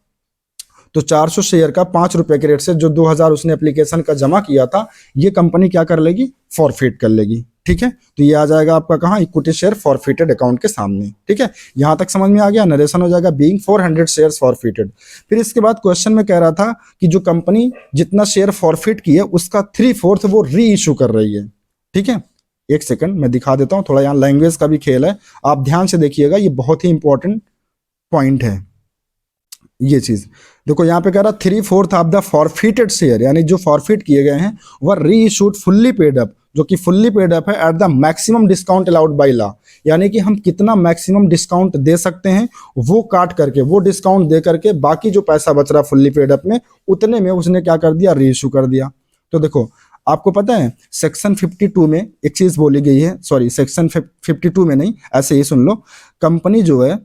तो 400 शेयर का 5 रुपए के रेट से जो 2000 उसने एप्लीकेशन का जमा किया था, ये कंपनी क्या कर लेगी फॉरफिट कर लेगी। ठीक है, तो ये आ जाएगा आपका कहाँ इक्विटी शेयर फॉरफिटेड अकाउंट के सामने। ठीक है, यहां तक समझ में आ गया, नरेशन हो जाएगा बीइंग 400 शेयर्स फॉरफिटेड। फिर इसके बाद क्वेश्चन में कह रहा था कि जो कंपनी जितना शेयर फॉरफिट की है उसका 3/4 वो री इशू कर रही है। ठीक है, एक सेकंड मैं दिखा देता हूं, थोड़ा यहाँ लैंग्वेज का भी खेल है, आप ध्यान से देखिएगा, ये बहुत ही इंपॉर्टेंट पॉइंट है ये चीज। देखो यहाँ पे कह रहा 3/4 ऑफ द फॉरफिटेड शेयर, यानी जो फॉरफिट किए गए हैं वह री इशूड फुल्ली पेड अप, जो कि फुल्ली पेड अप है eight the maximum discount allowed by law, यानी कि हम कितना मैक्सिमम डिस्काउंट दे सकते हैं वो काट करके, वो डिस्काउंट दे करके बाकी जो पैसा बच रहा फुल्ली पेड अप में, उतने में उसने क्या कर दिया री इशू कर दिया। तो देखो आपको पता है सेक्शन 52 में एक चीज बोली गई है, सॉरी सेक्शन 52 में नहीं, ऐसे ही सुन लो, कंपनी जो है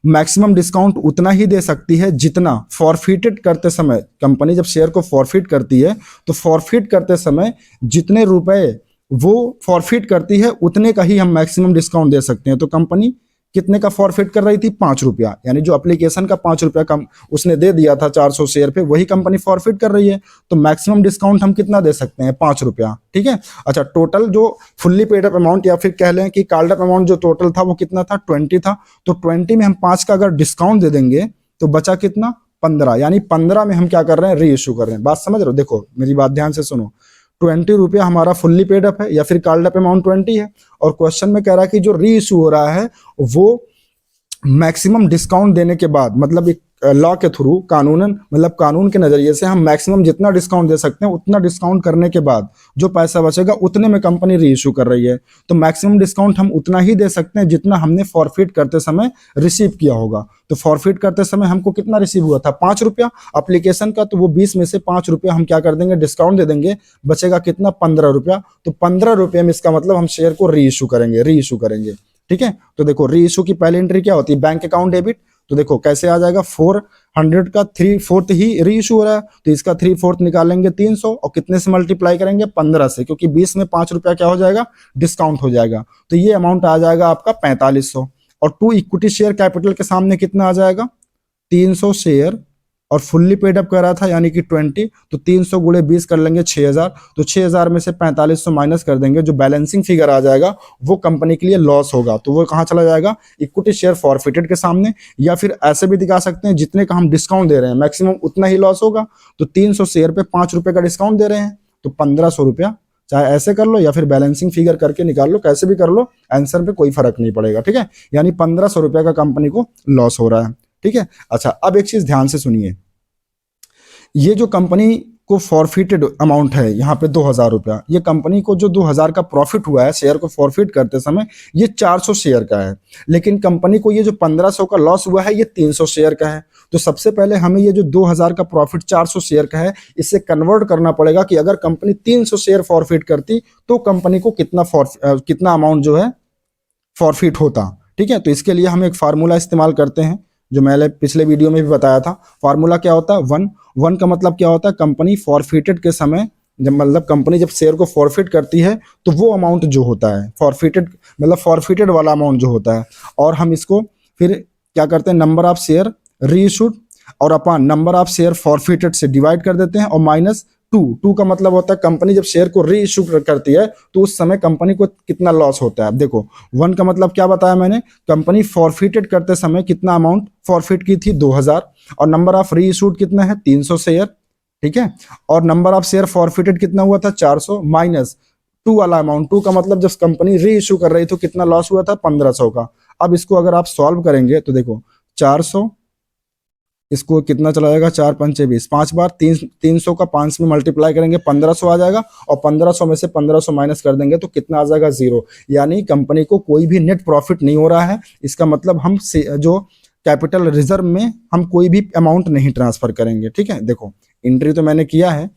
मैक्सिमम डिस्काउंट उतना ही दे सकती है जितना फॉरफिटेड करते समय, कंपनी जब शेयर को फॉरफिट करती है तो फॉरफिट करते समय जितने रुपए वो फॉरफिट करती है उतने का ही हम मैक्सिमम डिस्काउंट दे सकते हैं। तो कंपनी कितने का फॉरफिट कर रही थी 5 रुपया, यानी जो एप्लीकेशन का 5 रुपया कम उसने दे दिया था 400 शेयर पे, वही कंपनी फॉरफिट कर रही है। तो मैक्सिमम डिस्काउंट हम कितना दे सकते हैं 5 रुपया। ठीक है, अच्छा टोटल जो फुल्ली पेड अप अमाउंट या फिर कह लें कि कॉल्ड अप अमाउंट जो टोटल था वो कितना था 20 था। तो 20 में हम 5 का अगर डिस्काउंट दे देंगे तो बचा कितना 15, यानी 15 में हम क्या कर रहे हैं री इशू कर रहे हैं। बात समझ रहे हो, देखो मेरी बात ध्यान से सुनो, 20 रुपया हमारा फुल्ली पेड अप है या फिर कॉल्ड अप अमाउंट 20 है, और क्वेश्चन में कह रहा है कि जो री इशू हो रहा है वो मैक्सिमम डिस्काउंट देने के बाद, मतलब एक लॉ के थ्रू, कानूनन मतलब कानून के नजरिए से हम मैक्सिमम जितना डिस्काउंट दे सकते हैं उतना डिस्काउंट करने के बाद जो पैसा बचेगा उतने में कंपनी री इशू कर रही है। तो मैक्सिमम डिस्काउंट हम उतना ही दे सकते हैं जितना हमने फॉरफिट करते समय रिसीव किया होगा। तो फॉरफिट करते समय हमको कितना रिसीव हुआ था, 5 रुपया एप्लीकेशन का, तो वो 20 में से 5 रुपया हम क्या कर देंगे, डिस्काउंट दे देंगे, बचेगा कितना, 15 रुपया। तो 15 रुपये में इसका मतलब हम शेयर को री इशू करेंगे। ठीक है, तो देखो री इशू की पहली एंट्री क्या होती है, बैंक अकाउंट डेबिट। तो देखो कैसे आ जाएगा, 400 का 3/4 ही री इशू हो रहा है, तो इसका 3/4 निकालेंगे 300 और कितने से मल्टीप्लाई करेंगे, 15 से, क्योंकि 20 में 5 रुपया क्या हो जाएगा, डिस्काउंट हो जाएगा। तो ये अमाउंट आ जाएगा आपका 4500। और 2 इक्विटी शेयर कैपिटल के सामने कितना आ जाएगा, 300 शेयर, और फुल्ली पेड अप कर रहा था यानी कि 20, तो 300 गुणे 20 कर लेंगे 6000। तो 6000 में से 4500 माइनस कर देंगे, जो बैलेंसिंग फिगर आ जाएगा वो कंपनी के लिए लॉस होगा। तो वो कहाँ चला जाएगा, इक्विटी शेयर फॉरफिटेड के सामने। या फिर ऐसे भी दिखा सकते हैं, जितने का हम डिस्काउंट दे रहे हैं मैक्सिमम उतना ही लॉस होगा। तो 300 शेयर पे 5 रुपए का डिस्काउंट दे रहे हैं, तो 1500 रुपया, चाहे ऐसे कर लो या फिर बैलेंसिंग फिगर करके निकाल लो, कैसे भी कर लो, आंसर पे कोई फर्क नहीं पड़ेगा। ठीक है, यानी 1500 रुपया का कंपनी को लॉस हो रहा है। ठीक है, अच्छा अब एक चीज ध्यान से सुनिए, ये जो कंपनी को फॉरफिटेड अमाउंट है यहाँ पे 2000 रुपया, ये कंपनी को जो 2000 का प्रॉफिट हुआ है शेयर को फॉरफिट करते समय, ये 400 शेयर का है। लेकिन कंपनी को ये जो 1500 का लॉस हुआ है ये 300 शेयर का है। तो सबसे पहले हमें ये जो 2000 का प्रॉफिट 400 शेयर का है, इससे कन्वर्ट करना पड़ेगा कि अगर कंपनी 300 शेयर फॉरफिट करती तो कंपनी को कितना अमाउंट जो है फॉरफिट होता। ठीक है, तो इसके लिए हम एक फार्मूला इस्तेमाल करते हैं, जो मैंने पिछले वीडियो में भी बताया था। फार्मूला क्या होता है, वन का मतलब क्या होता है, कंपनी फॉरफिटेड के समय, जब मतलब कंपनी जब शेयर को फॉरफिट करती है तो वो अमाउंट जो होता है फॉरफिटेड, मतलब फॉरफिटेड वाला अमाउंट जो होता है, और हम इसको फिर क्या करते हैं, नंबर ऑफ शेयर री इशूड और upon number of share forfeited से डिवाइड कर देते हैं, और माइनस टू का मतलब होता है कंपनी जब शेयर को री इशू करती है तो उस समय कंपनी को कितना लॉस होता है। अब देखो 1 का मतलब क्या बताया मैंने, कंपनी फॉरफिटेड करते समय कितना अमाउंट फॉरफिट की थी, 2000, और नंबर ऑफ री इशूड कितना है, 300 शेयर। ठीक है, और नंबर ऑफ शेयर फॉरफिटेड कितना हुआ था, 400, माइनस 2 वाला अमाउंट, 2 का मतलब जब कंपनी री इशू कर रही तो कितना लॉस हुआ था, 1500 का। अब इसको अगर आप सॉल्व करेंगे तो देखो 400, इसको कितना चला जाएगा, 4 पंचे 20, 5 बार 300 का 5 में मल्टीप्लाई करेंगे 1500 आ जाएगा, और 1500 में से 1500 माइनस कर देंगे तो कितना आ जाएगा, 0। यानी कंपनी को कोई भी नेट प्रॉफिट नहीं हो रहा है। इसका मतलब हम जो कैपिटल रिजर्व में हम कोई भी अमाउंट नहीं ट्रांसफर करेंगे। ठीक है, देखो एंट्री तो मैंने किया है,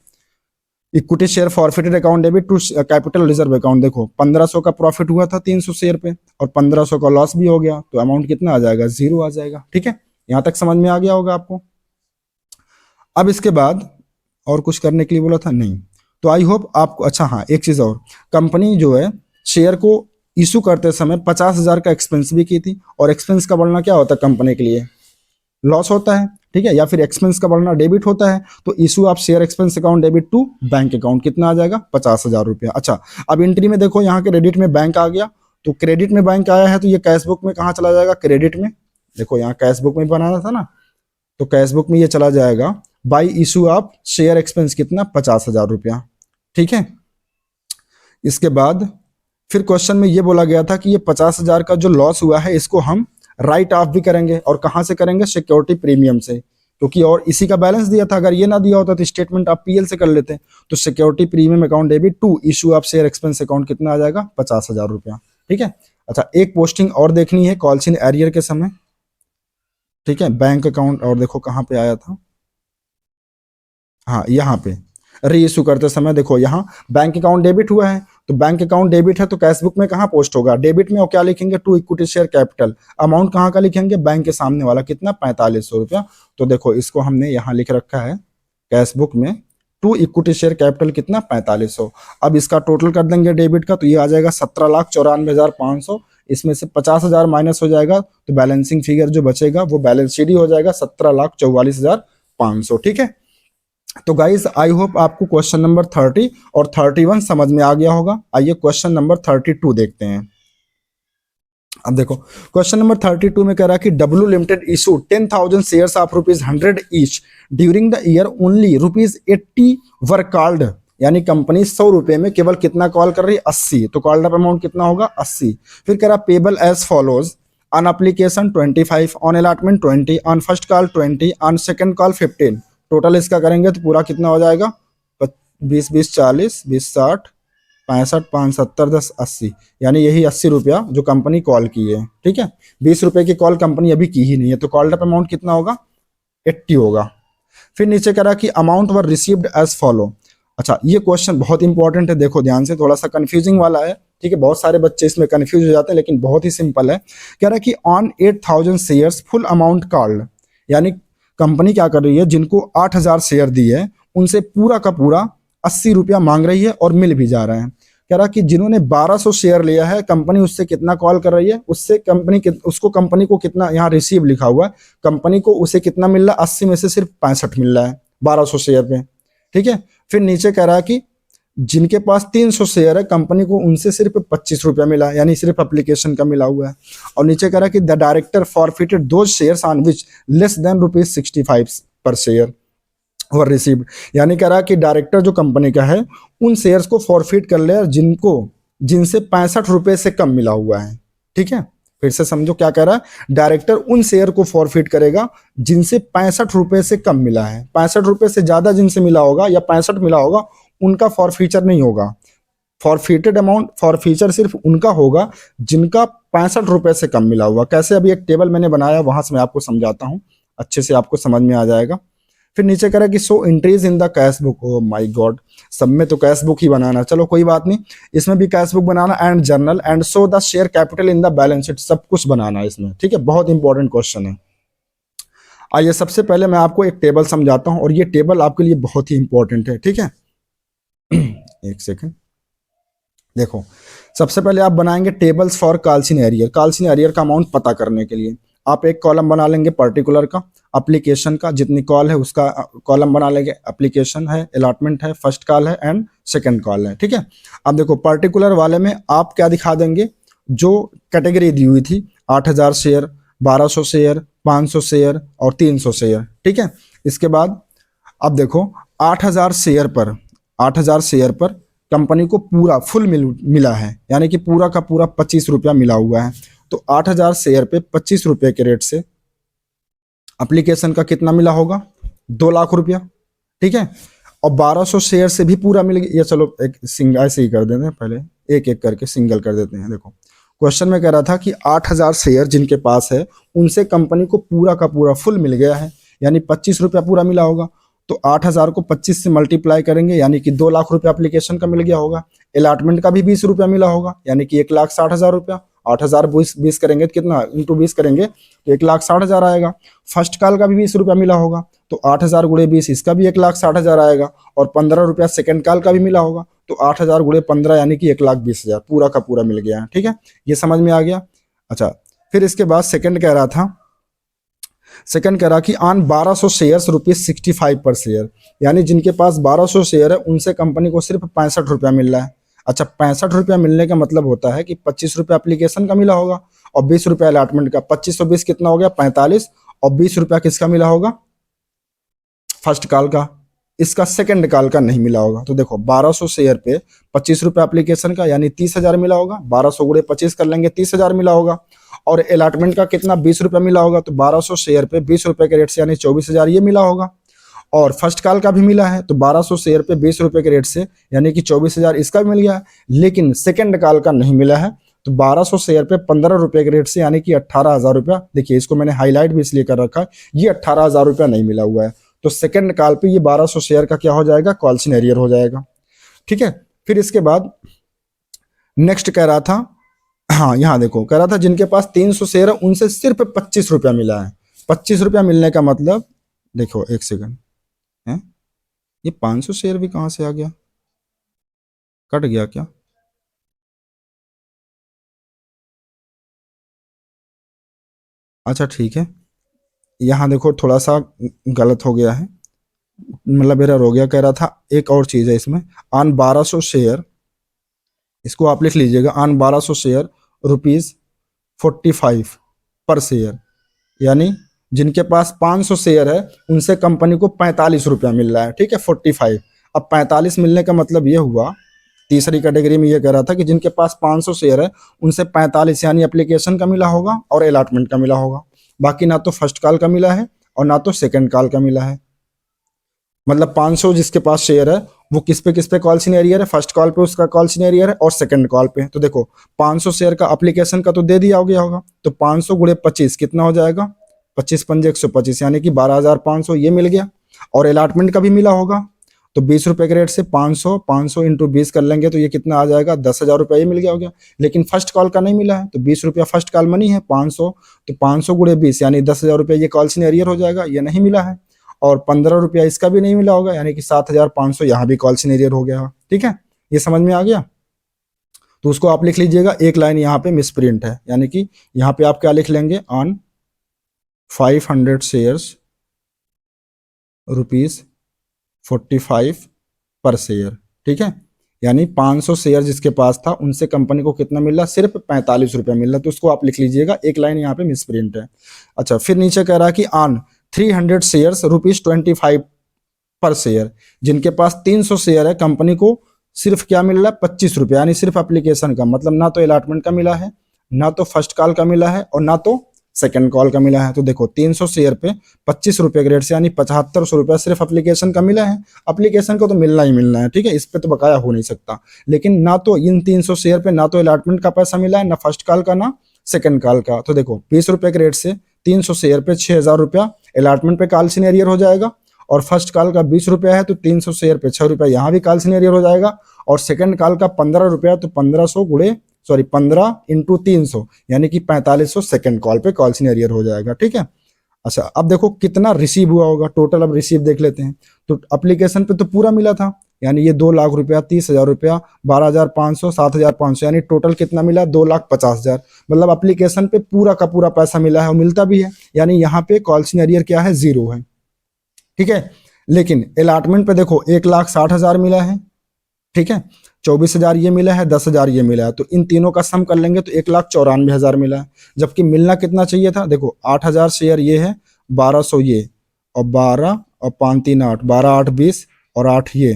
equity share forfeited account debit to capital reserve account. देखो 1500 का प्रॉफिट हुआ था 300 शेयर पे, और 1500 का लॉस भी हो गया, तो अमाउंट कितना आ जाएगा, 0 आ जाएगा। ठीक है, यहां तक समझ में आ गया होगा आपको। अब इसके बाद और कुछ करने के लिए बोला था नहीं, तो आई होप आपको, अच्छा हाँ एक चीज और, कंपनी जो है शेयर को इशू करते समय 50,000 का एक्सपेंस भी की थी, और एक्सपेंस का बढ़ना क्या होता है कंपनी के लिए, लॉस होता है। ठीक है, या फिर एक्सपेंस का बढ़ना डेबिट होता है, तो इशू आप share expense account debit to bank account, कितना आ जाएगा, 50,000 रुपया। अच्छा अब एंट्री में देखो यहाँ क्रेडिट में बैंक आ गया, तो क्रेडिट में बैंक आया है तो ये कैश बुक में कहाँ चला जाएगा, क्रेडिट में। देखो यहाँ कैश बुक में बनाना था ना, तो कैश बुक में ये चला जाएगा by issue of share expense, कितना, 50,000 रुपया। ठीक है, इसके बाद फिर क्वेश्चन में ये बोला गया था कि ये 50,000 का जो लॉस हुआ है इसको हम राइट ऑफ भी करेंगे, और कहाँ से करेंगे, सिक्योरिटी प्रीमियम से, क्योंकि और इसी का बैलेंस दिया था, अगर ये ना दिया होता तो स्टेटमेंट आप पीएल से कर लेते। तो security premium account debit to issue of share expense account, कितना आ जाएगा, 50,000 रुपया। ठीक है, अच्छा एक पोस्टिंग और देखनी है कॉल्स इन एरियर के समय। ठीक है, बैंक अकाउंट, और देखो कहाँ पे आया था, हाँ यहाँ पे री इशू करते समय देखो यहाँ बैंक अकाउंट डेबिट हुआ है, तो बैंक अकाउंट डेबिट है तो कैश बुक में कहाँ पोस्ट होगा, डेबिट में, और क्या लिखेंगे, to equity share capital, amount कहाँ का लिखेंगे, बैंक के सामने वाला, कितना, 4500 रुपया। तो देखो इसको हमने यहाँ लिख रखा है कैश बुक में, टू इक्विटी शेयर कैपिटल कितना, 4500। अब इसका टोटल कर देंगे डेबिट का, तो ये आ जाएगा 17,94,500, इसमें से 50,000 माइनस हो जाएगा, तो बैलेंसिंग फिगर जो बचेगा वो बैलेंस शीट ही हो जाएगा 17,44,500। ठीक है, तो गाइस आई होप आपको क्वेश्चन नंबर 30 और 31 समझ में आ गया होगा। आइए क्वेश्चन नंबर 32 देखते हैं। अब देखो क्वेश्चन नंबर 32 में कह रहा है कि W limited issue 10,000 shares of ₹100 each during the year, only ₹80 were called, यानी कंपनी 100 रुपए में केवल कितना कॉल कर रही है, 80, तो कॉल्ड अप अमाउंट कितना होगा, 80। फिर कह रहा payable as follows, on application 25, on allotment 20, on first call 20, on second call 15। Total इसका करेंगे तो पूरा कितना हो जाएगा? 20 20 40 20 60 65 5 70 10 80, यानी यही 80 रुपया जो कंपनी कॉल की है। ठीक है, 20 रुपए की कॉल कंपनी अभी की ही नहीं है, तो कॉल्ड अप अमाउंट कितना होगा? 80 होगा। फिर नीचे कह रहा कि amount were received as follow. अच्छा, ये क्वेश्चन बहुत इंपॉर्टेंट है, देखो ध्यान से, थोड़ा सा कंफ्यूजिंग वाला है। ठीक है, बहुत सारे बच्चे इसमें कंफ्यूज हो जाते हैं, लेकिन बहुत ही सिंपल है। कह रहा है कि on 8000 shares full amount called, यानी कंपनी क्या कर रही है, जिनको 8000 शेयर दिए है उनसे पूरा का पूरा 80 रुपया मांग रही है और मिल भी जा रहा है। कह रहा कि जिन्होंने 1200 शेयर लिया है, कंपनी उससे कितना कॉल कर रही है, उससे कंपनी को कितना, यहाँ रिसीव लिखा हुआ है, कंपनी को उसे कितना मिल रहा है? 80 में से सिर्फ 65 मिल रहा है 1200 शेयर पे। ठीक है, फिर नीचे कह रहा है कि जिनके पास 300 शेयर है, कंपनी को उनसे सिर्फ 25 रुपया मिला, यानी सिर्फ एप्लीकेशन का मिला हुआ है। और नीचे कह रहा है कि the director forfeited those shares on which less than ₹65 पर शेयर और रिसीव्ड, यानी कह रहा है कि डायरेक्टर जो कंपनी का है उन शेयर्स को फॉरफिट कर ले जिनसे 65 रुपए से कम मिला हुआ है। ठीक है, फिर से समझो क्या कह रहा है, डायरेक्टर उन शेयर को फॉरफिट करेगा जिनसे 65 रुपए से कम मिला है। 65 रुपए से ज्यादा जिनसे मिला होगा या 65 मिला होगा, उनका फॉरफीचर नहीं होगा। फॉरफिटेड अमाउंट, फॉरफीचर सिर्फ उनका होगा जिनका 65 रुपए से कम मिला हुआ। कैसे? अभी एक टेबल मैंने बनाया, वहां से मैं आपको समझाता हूं, अच्छे से आपको समझ में आ जाएगा। फिर नीचे कह रहा है कि so entries in the cash book. Oh my god, सब में तो कैश बुक ही बनाना, चलो कोई बात नहीं, इसमें भी cash book banana, and journal and show the share capital in the balance sheet, सब कुछ बनाना है इसमें। ठीक है, बहुत इंपॉर्टेंट क्वेश्चन है। आइए सबसे पहले मैं आपको एक टेबल समझाता हूं, और ये टेबल आपके लिए बहुत ही इंपॉर्टेंट है। ठीक है, एक सेकेंड, देखो सबसे पहले आप बनाएंगे tables for calls in arrear. Calls in arrear का अमाउंट पता करने के लिए आप एक कॉलम बना लेंगे पर्टिकुलर का, एप्लीकेशन का, जितनी कॉल है उसका कॉलम बना लेंगे। एप्लीकेशन है, अलॉटमेंट है, फर्स्ट कॉल है एंड सेकंड कॉल है। ठीक है, अब देखो पर्टिकुलर वाले में आप क्या दिखा देंगे, जो कैटेगरी दी हुई थी, 8000 शेयर, 1200 शेयर, 500 शेयर और 300 शेयर। ठीक है, इसके बाद अब देखो 8000 शेयर पर, 8000 शेयर पर कंपनी को पूरा फुल मिला है, यानी कि पूरा का पूरा 25 रुपया मिला हुआ है। तो 8000 शेयर पे 25 रुपए के रेट से एप्लीकेशन का कितना मिला होगा? 2 लाख रुपया। ठीक है, और 1200 शेयर से भी पूरा मिल गया। चलो एक सिंगल ऐसे ही कर देते हैं, पहले एक एक करके सिंगल कर देते हैं। देखो क्वेश्चन में कह रहा था कि 8000 शेयर जिनके पास है उनसे कंपनी को पूरा का पूरा फुल मिल गया है, यानी 25 रुपया पूरा मिला होगा। तो 8000 को 25 से मल्टीप्लाई करेंगे, यानी कि 2 लाख रुपया एप्लीकेशन का मिल गया होगा। अलॉटमेंट का भी 20 रुपया मिला होगा, यानी कि 1,60,000 रुपया। 8000 20 करेंगे तो कितना, इंटू 20 करेंगे तो 1,60,000 आएगा। फर्स्ट कॉल का भी 20 रुपया मिला होगा, तो 8000 गुणे 20, इसका भी 1,60,000 आएगा। और 15 रुपया सेकंड कॉल का भी मिला होगा, तो 8000 गुणे 15 यानी कि 1,20,000 पूरा का पूरा मिल गया है। ठीक है, ये समझ में आ गया। अच्छा, फिर इसके बाद सेकंड कह रहा था, सेकंड कह रहा कि ऑन 1200 शेयर्स ₹65 पर शेयर, यानी जिनके पास 1200 शेयर है उनसे कंपनी को सिर्फ 65 रुपया मिल रहा है। अच्छा, 65 रुपया मिलने का मतलब होता है कि 25 रुपया एप्लीकेशन का मिला होगा और 20 रुपया अलॉटमेंट का। 25 और 20 कितना हो गया? 45। और 20 रुपया किसका मिला होगा? फर्स्ट कॉल का। इसका सेकंड कॉल का नहीं मिला होगा। तो देखो 1200 शेयर पे 25 रुपया एप्लीकेशन का, यानी 30,000 मिला होगा। 1200 गुणे 25 कर लेंगे, 30,000 मिला होगा। और अलॉटमेंट का कितना? 20 रुपया मिला होगा। तो 1200 शेयर पे 20 रुपए के रेट से यानी 24,000 ये मिला होगा। और फर्स्ट कॉल का भी मिला है, तो 1200 शेयर पे 20 रुपए के रेट से यानी कि 24,000 इसका भी मिल गया है। लेकिन सेकंड कॉल का नहीं मिला है, तो 1200 शेयर पे 15 रुपए के रेट से यानी कि 18,000 रुपया। देखिए इसको मैंने हाईलाइट भी इसलिए कर रखा है, ये 18,000 रुपया नहीं मिला हुआ है। तो सेकंड कॉल पे ये 1200 शेयर का क्या हो जाएगा? कॉल्स इन एरियर हो जाएगा। ठीक है, फिर इसके बाद नेक्स्ट कह रहा था, हाँ यहाँ देखो कह रहा था जिनके पास 300 शेयर है उनसे सिर्फ 25 रुपया मिला है। 25 रुपया मिलने का मतलब, देखो एक सेकंड है, ये 500 शेयर भी कहां से आ गया? कट गया क्या? अच्छा ठीक है, यहाँ देखो थोड़ा सा गलत हो गया है, मतलब एरर हो गया। कह रहा था एक और चीज है इसमें, ऑन 1200 शेयर, इसको आप लिख लीजिएगा, ऑन 1200 शेयर ₹45 पर शेयर, यानी जिनके पास 500 शेयर है उनसे कंपनी को 45 रुपया मिल रहा है। ठीक है, 45। अब 45 मिलने का मतलब ये हुआ, तीसरी कैटेगरी में ये कह रहा था कि जिनके पास 500 शेयर है उनसे 45 यानी एप्लीकेशन का मिला होगा और अलॉटमेंट का मिला होगा, बाकी ना तो फर्स्ट कॉल का मिला है और ना तो सेकंड कॉल का मिला है। मतलब 500 जिसके पास शेयर है वो किस पे कॉल सिनेरियर है, फर्स्ट कॉल पे उसका कॉल सिनेरियर है और सेकंड कॉल पे। तो देखो 500 शेयर का एप्लीकेशन का तो दे दिया हो गया होगा, तो 500 गुणे 25 कितना हो जाएगा, 25 पंजे 125 यानी कि 12,500 ये मिल गया। और अलॉटमेंट का भी मिला होगा, तो 20 रुपए के रेट से 500 इंटू 20 कर लेंगे तो ये कितना आ जाएगा, 10,000 रुपया ये मिल गया हो गया। लेकिन फर्स्ट कॉल का नहीं मिला है, तो 20 रुपया फर्स्ट कॉल मनी है, 500 तो 500 गुणे 20 यानी 10,000 रुपया ये कॉल सिनेरियर हो जाएगा, ये नहीं मिला है। और 15 रुपया इसका भी नहीं मिला होगा, यानी कि 7,500 यहाँ भी कॉल सिनेरियर हो गया। ठीक है, ये समझ में आ गया। तो उसको आप लिख लीजिएगा, एक लाइन यहाँ पे मिस प्रिंट है, यानी कि यहाँ पे आप क्या लिख लेंगे, ऑन 500 शेयर्स ₹45 पर शेयर। ठीक है, यानी 500 शेयर जिसके पास था उनसे कंपनी को कितना मिल रहा, सिर्फ 45 रुपया मिल रहा। तो उसको आप लिख लीजिएगा, एक लाइन यहाँ पे मिस प्रिंट है। अच्छा, फिर नीचे कह रहा है कि ऑन 300 शेयर्स ₹25 पर शेयर, जिनके पास 300 शेयर है कंपनी को सिर्फ क्या मिल रहा है, 25 रुपया, यानी सिर्फ एप्लीकेशन का, मतलब ना तो अलॉटमेंट का मिला है, ना तो फर्स्ट कॉल का मिला है और ना तो सेकंड कॉल का मिला है। तो देखो 300 शेयर पे 25 रुपये के रेट से यानी 7500 रुपया सिर्फ एप्लीकेशन का मिला है। एप्लीकेशन को तो मिलना ही मिलना है, ठीक है, इस पे तो बकाया हो नहीं सकता। लेकिन ना तो इन 300 शेयर पे ना तो अलॉटमेंट का पैसा मिला है, ना फर्स्ट कॉल का ना सेकंड कॉल का। तो देखो 20 रुपये के रेट से 300 शेयर पे 6,000 रुपया अलॉटमेंट पे कॉल सिनेरियर हो जाएगा, और फर्स्ट कॉल का 20 रुपया है तो 300 शेयर पे 6 रुपया यहाँ भी कॉल सिनेरियर हो जाएगा, और सेकंड कॉल का 15 रुपया तो 15 इंटू 300 यानी कि 4500 सेकंड कॉल पे कॉल सिनेरियर हो जाएगा। ठीक है, अच्छा अब देखो कितना रिसीव हुआ होगा टोटल, अब रिसीव देख लेते हैं। तो एप्लीकेशन पे तो पूरा मिला था, यानी ये 2 लाख रुपया, 30,000 रुपया, 12,500, 7,500, यानी टोटल कितना मिला, 2,50,000। मतलब एप्लीकेशन पे पूरा का पूरा पैसा मिला है और मिलता भी है, यानी यहाँ पे कॉल सिनेरियर क्या है, 0 है। ठीक है, लेकिन अलॉटमेंट पे देखो 1,60,000 मिला है, ठीक है, 24,000 ये मिला है, 10,000 ये मिला है, तो इन तीनों का सम कर लेंगे तो 1,94,000 मिला है। जबकि मिलना कितना चाहिए था, देखो 8,000 शेयर ये है, 1,200 ये, और 12 और 5 3 8, 12 8 20 और 8 ये,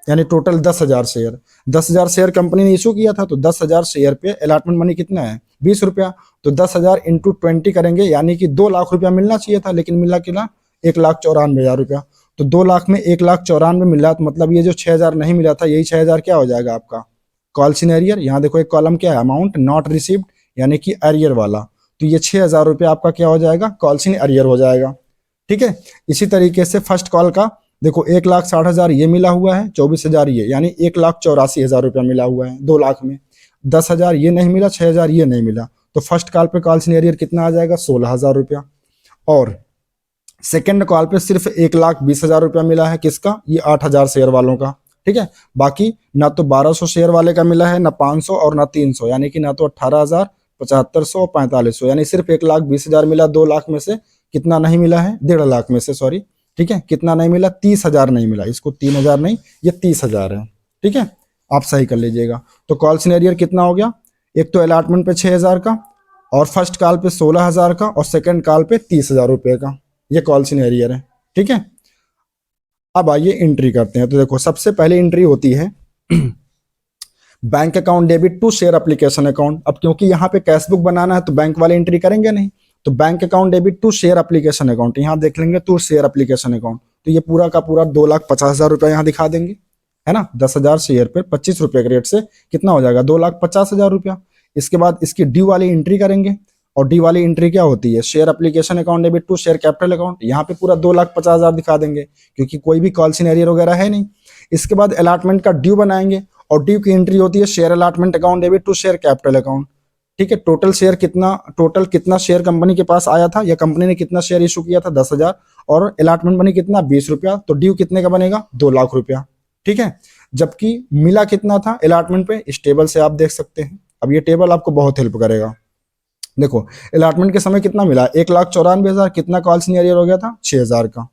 यानी टोटल 10,000 शेयर। 10,000 शेयर कंपनी ने इशू किया था, तो 10,000 शेयर पे अलॉटमेंट मनी कितना है, 20 रुपया। तो 10,000 इंटू 20 करेंगे, यानी कि 2 लाख रुपया मिलना चाहिए था, लेकिन मिला कितना, 1,94,000 रुपया। तो 2 लाख में 1,94,000 मिला, तो मतलब ये जो 6,000 नहीं मिला था, यही 6,000 क्या हो जाएगा आपका कॉल सिनेरियर। यहाँ देखो एक कॉलम क्या है, अमाउंट नॉट रिसीव्ड, यानी कि अरियर वाला, तो ये 6,000 रुपया आपका क्या हो जाएगा, कॉल सिन अरियर हो जाएगा। ठीक है, इसी तरीके से फर्स्ट कॉल का देखो 1,60,000 ये मिला हुआ है, 24,000 ये, यानी 1,84,000 रुपया मिला हुआ है 2 लाख में। 10,000 ये नहीं मिला, 6,000 ये नहीं मिला, तो फर्स्ट कॉल पे कॉल सिनेरियर कितना आ जाएगा, 16,000 रुपया। और सेकंड कॉल पे सिर्फ 1,20,000 रुपया मिला है, किसका, ये 8,000 शेयर वालों का। ठीक है, बाकी ना तो 1,200 शेयर वाले का मिला है, ना 500 और ना 300, यानी कि ना तो 18,000, 7,500 और 4,500, यानी सिर्फ 1,20,000 मिला 2 लाख में से। कितना नहीं मिला है, 1.5 लाख में से, सॉरी, ठीक है, कितना नहीं मिला, 30,000 नहीं मिला, इसको 3,000 नहीं, ये 30,000 है। ठीक है, आप सही कर लीजिएगा। तो कॉल सिनेरियर कितना हो गया, एक तो अलॉटमेंट पे 6,000 का, और फर्स्ट कॉल पे 16,000 का, और सेकंड कॉल पे 30,000 रुपये का, ये कॉल सिनेरियर है। ठीक है, अब आइए एंट्री करते हैं। तो देखो सबसे पहले एंट्री होती है bank account debit to share application account. अब क्योंकि यहाँ पे कैश बुक बनाना है तो बैंक वाले एंट्री करेंगे नहीं, तो bank account debit to share application account यहाँ देख लेंगे, टू शेयर एप्लीकेशन अकाउंट। तो ये पूरा का पूरा 2,50,000 रुपया यहाँ दिखा देंगे, है ना। 10,000 शेयर पे 25 रुपये के रेट से कितना हो जाएगा, 2,50,000 रुपया। इसके बाद इसकी ड्यू वाली एंट्री करेंगे, और डी वाली एंट्री क्या होती है, share application account debit to share capital account. यहाँ पे पूरा 2,50,000 दिखा देंगे, क्योंकि कोई भी कॉल सिनेरियर वगैरह है नहीं। इसके बाद अलॉटमेंट का ड्यू बनाएंगे, और ड्यू की एंट्री होती है share allotment account debit to share capital account. ठीक है, टोटल कितना शेयर कंपनी के पास आया था, या कंपनी ने कितना शेयर इशू किया था, 10,000, और अलॉटमेंट बनी कितना, 20 रुपया। तो ड्यू कितने का बनेगा, 2 लाख रुपया। ठीक है, जबकि मिला कितना था अलॉटमेंट पे, इस टेबल से आप देख सकते हैं। अब ये टेबल आपको बहुत हेल्प करेगा। देखो अलॉटमेंट के समय कितना मिला, 1,94,000, कितना कॉल सिनेरियर हो गया था, 6,000 का।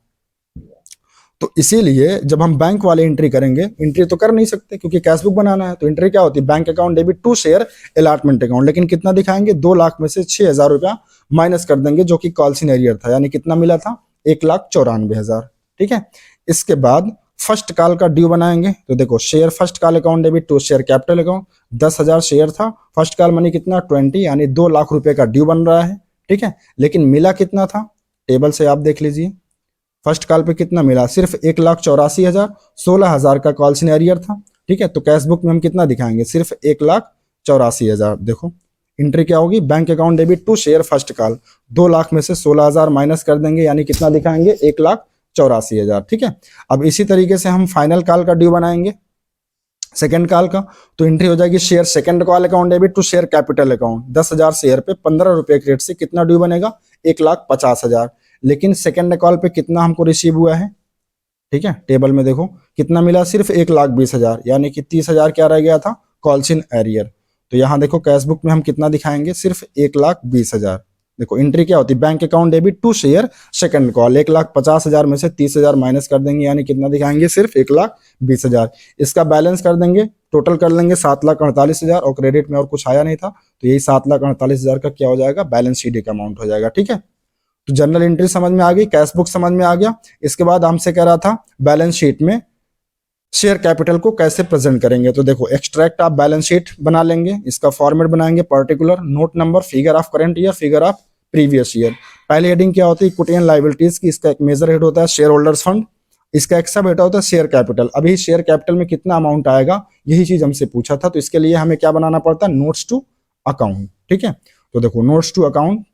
तो इसीलिए जब हम बैंक वाले एंट्री करेंगे, एंट्री तो कर नहीं सकते क्योंकि कैश बुक बनाना है, तो एंट्री क्या होती है, bank account debit to share allotment account. लेकिन कितना दिखाएंगे, 2 लाख में से 6,000 रुपया माइनस कर देंगे, जो कि कॉल सिनेरियर था, यानी कितना मिला था, 1,94,000। ठीक है, इसके बाद फर्स्ट कॉल का ड्यू बनाएंगे तो देखो share first call account debit to share capital account, 10,000 share था, फर्स्ट कॉल मनी कितना 20 यानी 2 लाख रुपए का ड्यू बन रहा है। ठीक है, लेकिन मिला कितना था, टेबल से आप देख लीजिए, फर्स्ट कॉल पे कितना मिला, सिर्फ 1,84,000, 16,000 का कॉल सिनेरियर था। ठीक है, तो कैश बुक में हम कितना दिखाएंगे, सिर्फ 1,84,000। देखो एंट्री क्या होगी, bank account debit to share first call, 2 lakh में से 16,000 माइनस कर देंगे यानी कितना दिखाएंगे, 1,84,000। ठीक है, अब इसी तरीके से हम फाइनल कॉल का ड्यू बनाएंगे सेकंड कॉल का, तो एंट्री हो जाएगी share second call account debit to share capital account, 10,000 share पे 15 रुपए के रेट से कितना ड्यू बनेगा, 1,50,000। लेकिन सेकंड कॉल पे कितना हमको रिसीव हुआ है, ठीक है, टेबल में देखो कितना मिला, सिर्फ 1,20,000 यानी कि 30,000 क्या रह गया था, कॉल्स इन एरियर। तो यहाँ देखो कैश बुक में हम कितना दिखाएंगे, सिर्फ 1,20,000। देखो एंट्री क्या होती है, bank account debit to share second call, 1,50,000 में से 30,000 माइनस कर देंगे यानी कितना दिखाएंगे, सिर्फ 1,20,000। इसका बैलेंस कर देंगे, टोटल कर लेंगे 7,48,000 और क्रेडिट में और कुछ आया नहीं था तो यही 7,48,000 का क्या हो जाएगा, बैलेंस शीट का अमाउंट हो जाएगा। ठीक है, तो जनरल एंट्री समझ में आ गई, कैश बुक समझ में आ गया। इसके बाद हमसे कह रहा था बैलेंस शीट में शेयर कैपिटल को कैसे प्रेजेंट करेंगे, तो देखो एक्सट्रैक्ट आप बैलेंस शीट बना लेंगे, इसका फॉर्मेट बनाएंगे particular, note number, figure of current year, figure of previous year. पहली हेडिंग क्या होती है, इक्विटी एंड लायबिलिटीज की, इसका एक मेजर हेड होता है शेयर होल्डर्स फंड, इसका एक सब हेड होता है शेयर कैपिटल। अभी शेयर कैपिटल में कितना अमाउंट आएगा यही चीज हमसे पूछा था, तो इसके लिए हमें क्या बनाना पड़ता है, नोट्स टू अकाउंट। ठीक है, तो देखो नोट्स टू अकाउंट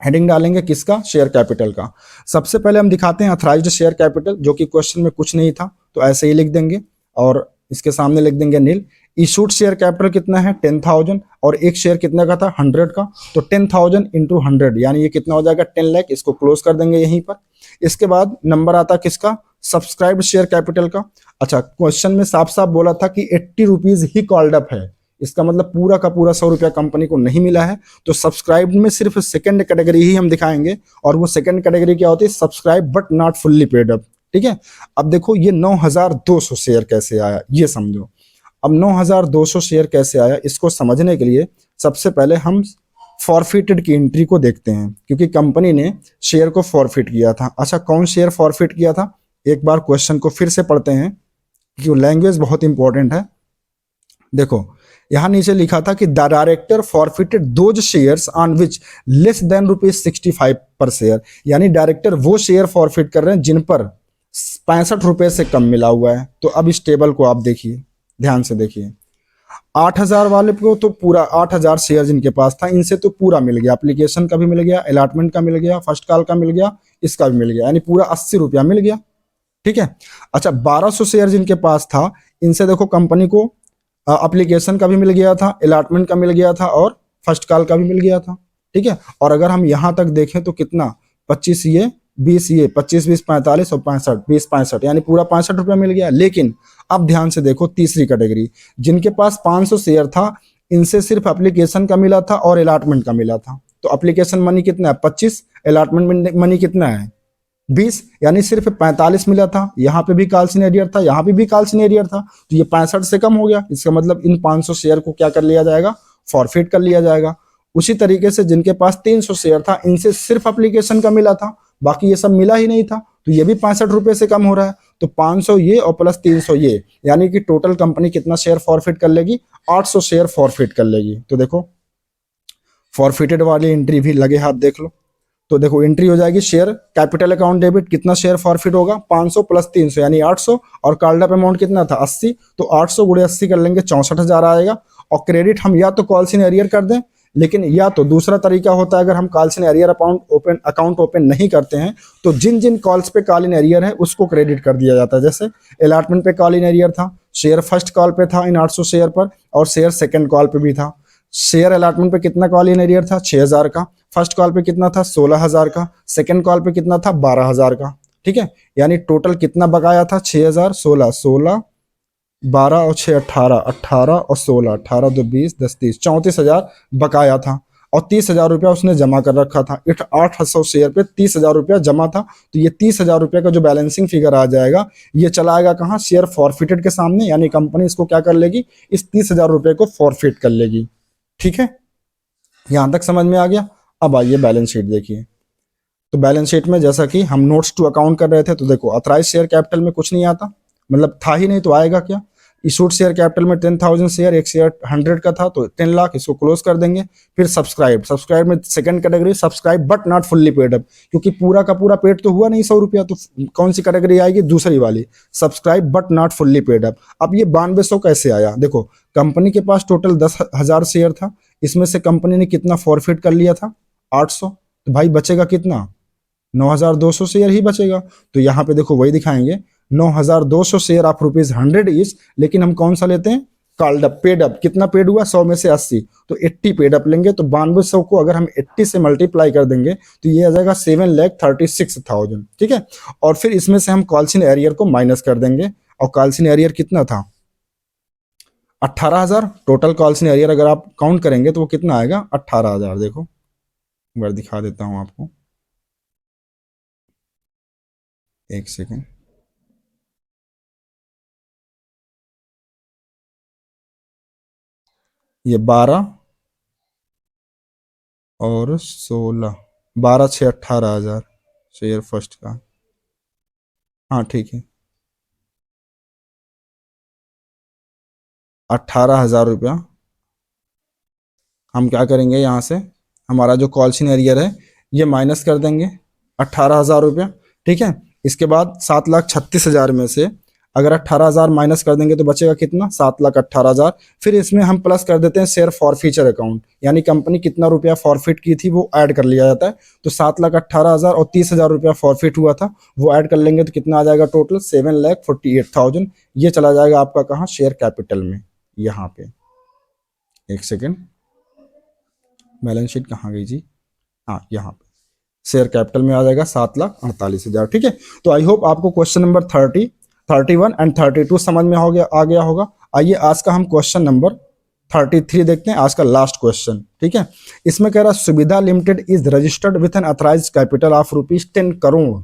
हेडिंग डालेंगे किसका, शेयर कैपिटल का। सबसे पहले हम दिखाते हैं अथराइज्ड शेयर कैपिटल, जो कि क्वेश्चन में कुछ नहीं था तो ऐसे ही लिख देंगे और इसके सामने लिख देंगे नील। इशूड शेयर कैपिटल कितना है, 10,000 और एक शेयर कितने का था, 100 का, तो 10,000 इंटू 100 यानी ये कितना हो जाएगा, 10 लाख। इसको क्लोज कर देंगे यहीं पर। इसके बाद नंबर आता किसका, सब्सक्राइब्ड शेयर कैपिटल का। अच्छा, क्वेश्चन में साफ साफ बोला था कि 80 रुपीज ही कॉल्ड अप है, इसका मतलब पूरा का पूरा 100 रुपया कंपनी को नहीं मिला है। तो सब्सक्राइब में सिर्फ सेकंड कैटेगरी ही हम दिखाएंगे और वो सेकंड कैटेगरी क्या होती है, subscribe but not fully paid up. ठीक है, अब देखो ये 9,200 शेयर कैसे आया ये समझो। अब 9,200 शेयर कैसे आया, इसको समझने के लिए सबसे पहले हम फॉरफिटेड की एंट्री को देखते हैं, क्योंकि कंपनी ने शेयर को फॉरफिट किया था। अच्छा, कौन शेयर फॉरफिट किया था, एक बार क्वेश्चन को फिर से पढ़ते हैं क्योंकि लैंग्वेज बहुत इंपॉर्टेंट है। देखो यहां नीचे लिखा था कि the director forfeited those shares on which less than ₹65 पर शेयर, यानी डायरेक्टर वो शेयर फॉरफिट कर रहे हैं जिन पर 65 रुपए से कम मिला हुआ है। तो अब इस टेबल को आप देखिए, ध्यान से देखिए, 8,000 वाले को तो पूरा 8,000 शेयर जिनके पास था इनसे तो पूरा मिल गया, एप्लीकेशन का भी मिल गया, अलॉटमेंट का मिल गया, फर्स्ट कॉल का मिल गया, इसका भी मिल गया, यानी पूरा 80 रुपया मिल गया। ठीक है, अच्छा 1,200 शेयर जिनके पास था इनसे देखो कंपनी को एप्लीकेशन का भी मिल गया था, अलॉटमेंट का मिल गया था और फर्स्ट कॉल का भी मिल गया था। ठीक है, और अगर हम यहां तक देखें तो कितना, 25 ये 20 ये 25 20 45 और 65 20 65 यानी पूरा 65 रुपया मिल गया। लेकिन अब ध्यान से देखो तीसरी कैटेगरी, जिनके पास 500 शेयर था इनसे सिर्फ एप्लीकेशन का मिला था और अलॉटमेंट का मिला था। तो एप्लीकेशन मनी कितना है 25, अलॉटमेंट मनी कितना है 20, यानी सिर्फ 45 मिला था। यहाँ पे भी कॉल सिनेरियर था, यहाँ पे भी कॉल सिनेरियर था, तो ये 65 से कम हो गया। इसका मतलब इन 500 शेयर को क्या कर लिया जाएगा, फॉरफिट कर लिया जाएगा। उसी तरीके से जिनके पास 300 शेयर था इनसे सिर्फ एप्लीकेशन का मिला था, बाकी ये सब मिला ही नहीं था, तो ये भी 65 रुपए से कम हो रहा है। तो 500 ये और प्लस 300 ये, यानी कि टोटल कंपनी कितना शेयर फॉरफिट कर लेगी, 800 शेयर फॉरफिट कर लेगी। तो देखो फॉरफिटेड वाली एंट्री भी लगे हाथ देख लो। तो देखो एंट्री हो जाएगी शेयर कैपिटल अकाउंट डेबिट, कितना शेयर फॉरफिट होगा 500 प्लस 300 यानी 800, और कॉल्ड अप अमाउंट कितना था 80, तो 800 गुणे 80 कर लेंगे 64,000 आएगा। और क्रेडिट हम या तो कॉल्स इन एरियर कर दें, लेकिन या तो दूसरा तरीका होता है अगर हम calls in arrear account open नहीं करते हैं तो जिन जिन कॉल्स पे कॉल इन एरियर है उसको क्रेडिट कर दिया जाता है। जैसे अलॉटमेंट पे कॉल इन एरियर था, शेयर फर्स्ट कॉल पे था इन 800 शेयर पर, और शेयर सेकंड कॉल पे भी था। शेयर अलॉटमेंट पे कितना कॉल इन एरियर था 6,000 का, फर्स्ट कॉल पे कितना था 16,000 का, सेकंड कॉल पे कितना था 12,000 का। ठीक है, यानी टोटल कितना बकाया था 6,000, 16 16 12 और 6 18 18 और 16 18 2 20 10 30 34,000 बकाया था, और 30,000 रुपया उसने जमा कर रखा था। 800 शेयर पे 30,000 रुपया जमा था, तो ये 30,000 रुपये का जो बैलेंसिंग फिगर आ जाएगा ये चला आएगा कहाँ, शेयर फॉरफिटेड के सामने, यानी कंपनी इसको क्या कर लेगी, इस 30,000 रुपये को फॉरफिट कर लेगी। ठीक है, यहां तक समझ में आ गया। अब आइए बैलेंस शीट देखिए। तो बैलेंस शीट में जैसा कि हम नोट्स टू अकाउंट कर रहे थे, तो देखो ऑथराइज शेयर कैपिटल में कुछ नहीं आता, मतलब था ही नहीं तो आएगा क्या। इशूड शेयर कैपिटल में 10,000 शेयर, एक शेयर 100 का था तो 10 लाख, इसको क्लोज कर देंगे। फिर सब्सक्राइब, सब्सक्राइब में second category subscribe but not fully paid up, क्योंकि पूरा का पूरा पेड तो हुआ नहीं 100 रुपया, तो कौन सी कैटेगरी आएगी, दूसरी वाली subscribe but not fully paid up. अब ये 9200 कैसे आया, देखो कंपनी के पास टोटल 10,000 शेयर था, इसमें से कंपनी ने कितना फॉरफिट कर लिया था 800, तो भाई बचेगा कितना 9,200 शेयर ही बचेगा। तो यहाँ पे देखो वही दिखाएंगे 9,200 शेयर ऑफ ₹100 ईच, लेकिन हम कौन सा लेते हैं कॉल्ड अप, पेड अप। कितना पेड हुआ 100 में से 80, तो 80 पेड अप लेंगे। तो 9200 को अगर हम 80 से मल्टीप्लाई कर देंगे तो ये आ जाएगा 7,36,000, ठीक है। और फिर इसमें से हम कॉल्सिन एरियर को माइनस कर देंगे, और कॉल्सिन एरियर कितना था 18,000। टोटल कॉल्सिन एरियर अगर आप काउंट करेंगे तो वो कितना आएगा 18,000। देखो एक बार दिखा देता हूं आपको, एक सेकेंड। ये 12 और 16, 12 6 18,000 शेयर फर्स्ट का। हाँ ठीक है, 18,000 रुपया हम क्या करेंगे, यहाँ से हमारा जो कॉल्सिन एरियर है ये माइनस कर देंगे 18,000 रुपया, ठीक है। इसके बाद 7,36,000 में से अगर 18,000 माइनस कर देंगे तो बचेगा कितना 7,18,000। फिर इसमें हम प्लस कर देते हैं शेयर फॉर फ्यूचर अकाउंट, यानी कंपनी कितना रुपया फॉरफिट की थी वो ऐड कर लिया जाता है। तो 7,18,000 और 30,000 रुपया फॉरफिट हुआ था वो ऐड कर लेंगे तो कितना आ जाएगा टोटल 7,48,000। ये चला जाएगा आपका कहाँ शेयर कैपिटल में, यहाँ पे। एक सेकेंड, बैलेंस शीट कहाँ गई जी, हाँ यहाँ पे शेयर कैपिटल में आ जाएगा 7,48,000, ठीक है। तो आई होप आपको क्वेश्चन नंबर 30, 31 एंड 32 समझ में आ गया होगा। आइए आज का हम क्वेश्चन नंबर 33 देखते हैं, आज का लास्ट क्वेश्चन, ठीक है। इसमें कह रहा सुविधा limited is registered with N authorise capital of ₹10 crore,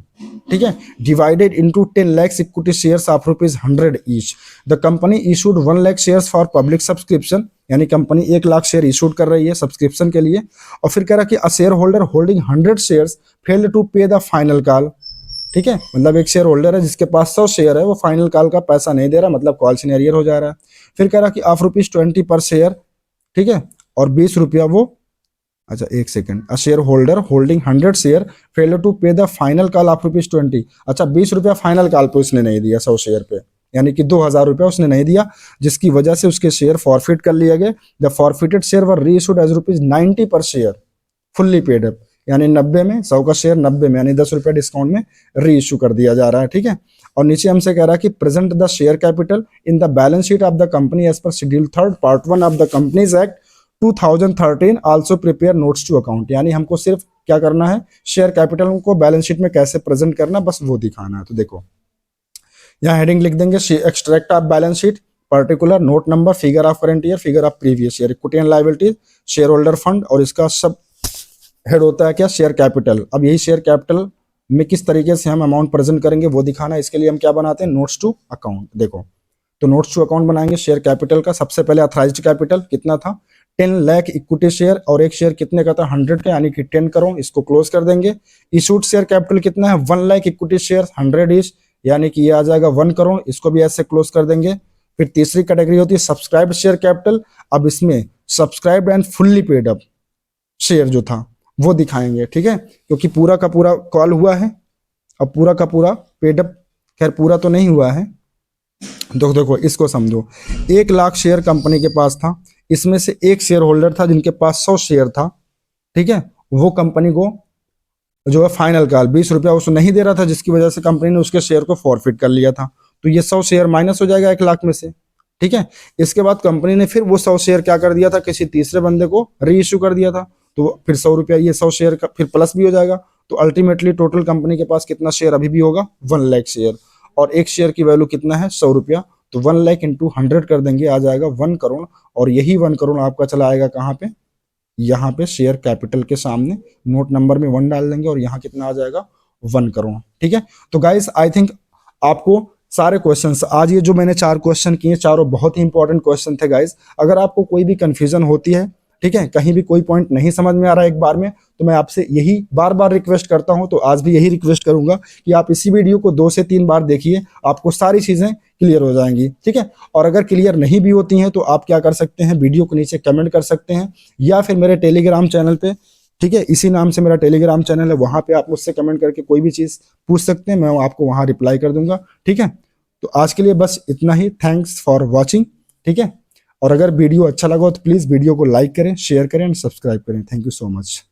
ठीक है, divided into 10 lakh equity shares of ₹100 each. The company issued 1 lakh shares for public subscription, यानी कंपनी 1 लाख शेयर इशूड कर रही है सब्सक्रिप्शन के लिए। और फिर कह रहा कि a shareholder holding 100 shares failed to pay the final call, ठीक है, मतलब एक शेयर होल्डर है जिसके पास 100 शेयर है, वो फाइनल कॉल का पैसा नहीं दे रहा, मतलब कॉल सिनेरियर हो जा रहा है। फिर कह रहा कि ऑफ ₹20 पर शेयर, ठीक है, और 20 रुपया वो, अच्छा एक second, a shareholder holding 100 share fail to pay the final call of ₹20, अच्छा 20 रुपया फाइनल कॉल पे उसने नहीं दिया 100 शेयर पे, यानी कि 2,000 रुपया उसने नहीं दिया, जिसकी वजह से उसके शेयर फॉरफिट कर लिए गए। The forfeited share were reissued as ₹90 per share fully paid up, यानी 90 में 100 का शेयर 90 में, यानी 10 रुपया डिस्काउंट में री इश्यू कर दिया जा रहा है, ठीक है। और नीचे हमसे कह रहा है कि present the share capital in the balance sheet of the company as per schedule 3 part 1 of the companies act 2013, also prepare notes to account, यानी हमको सिर्फ क्या करना है शेयर कैपिटल को बैलेंस शीट में कैसे प्रेजेंट करना, बस वो दिखाना है। तो देखो यहाँ हेडिंग लिख देंगे extract of balance sheet, particular note number, figure of current year, figure of previous year, equity and liabilities, share holder fund, और इसका सब हेड होता है क्या शेयर कैपिटल। अब यही शेयर कैपिटल में किस तरीके से हम अमाउंट प्रेजेंट करेंगे वो दिखाना है, इसके लिए हम क्या बनाते हैं नोट्स टू अकाउंट। देखो तो नोट्स टू अकाउंट बनाएंगे शेयर कैपिटल का। सबसे पहले अथराइज्ड कैपिटल कितना था 10 लाख इक्विटी शेयर, और एक शेयर कितने का था 100 का, यानी कि 10 करोड़, इसको क्लोज कर देंगे। इशूड शेयर कैपिटल कितना है 1 लाख इक्विटी शेयर 100 ईच, यानी कि ये आ जाएगा 1 करोड़, इसको भी ऐसे क्लोज कर देंगे। फिर तीसरी कैटेगरी होती है सब्सक्राइब्ड शेयर कैपिटल। अब इसमें subscribed and fully paid up share जो था वो दिखाएंगे, ठीक है, क्योंकि पूरा का पूरा कॉल हुआ है और पूरा का पूरा पेड अप, खैर पूरा तो नहीं हुआ है। तो देखो इसको समझो, 1 लाख शेयर कंपनी के पास था, इसमें से एक शेयर होल्डर था जिनके पास 100 शेयर था, ठीक है, वो कंपनी को जो है फाइनल कॉल 20 रुपया उसको नहीं दे रहा था, जिसकी वजह से कंपनी ने उसके शेयर को फॉरफिट कर लिया था। तो ये 100 शेयर माइनस हो जाएगा 1 लाख में से, ठीक है। इसके बाद कंपनी ने फिर वो 100 शेयर क्या कर दिया था किसी तीसरे बंदे को री इश्यू कर दिया था, तो फिर 100 रुपया ये 100 शेयर का फिर प्लस भी हो जाएगा। तो अल्टीमेटली टोटल कंपनी के पास कितना शेयर अभी भी होगा 1 लाख शेयर, और एक शेयर की वैल्यू कितना है 100 रुपया, तो 1 लाख इंटू 100 कर देंगे, आ जाएगा 1 करोड़। और यही 1 करोड़ आपका चला आएगा कहाँ पे, यहाँ पे शेयर कैपिटल के सामने नोट नंबर में 1 डाल देंगे, और यहाँ कितना आ जाएगा 1 करोड़, ठीक है। तो गाइस आई थिंक आपको सारे क्वेश्चंस आज ये जो मैंने 4 क्वेश्चन किए चारों बहुत ही इंपॉर्टेंट क्वेश्चन थे गाइस। अगर आपको कोई भी कंफ्यूजन होती है ठीक है, कहीं भी कोई पॉइंट नहीं समझ में आ रहा है एक बार में, तो मैं आपसे यही बार बार रिक्वेस्ट करता हूं, तो आज भी यही रिक्वेस्ट करूंगा कि आप इसी वीडियो को 2 से 3 बार देखिए, आपको सारी चीजें क्लियर हो जाएंगी। ठीक है, और अगर क्लियर नहीं भी होती हैं तो आप क्या कर सकते हैं, वीडियो को नीचे कमेंट कर सकते हैं, या फिर मेरे टेलीग्राम चैनल पे, ठीक है, इसी नाम से मेरा टेलीग्राम चैनल है, वहां पे आप मुझसे कमेंट करके कोई भी चीज पूछ सकते हैं, मैं आपको वहां रिप्लाई कर दूंगा। ठीक है, तो आज के लिए बस इतना ही। Thanks for watching. ठीक है, और अगर वीडियो अच्छा लगा तो प्लीज वीडियो को लाइक करें, शेयर करें एंड सब्सक्राइब करें। Thank you so much.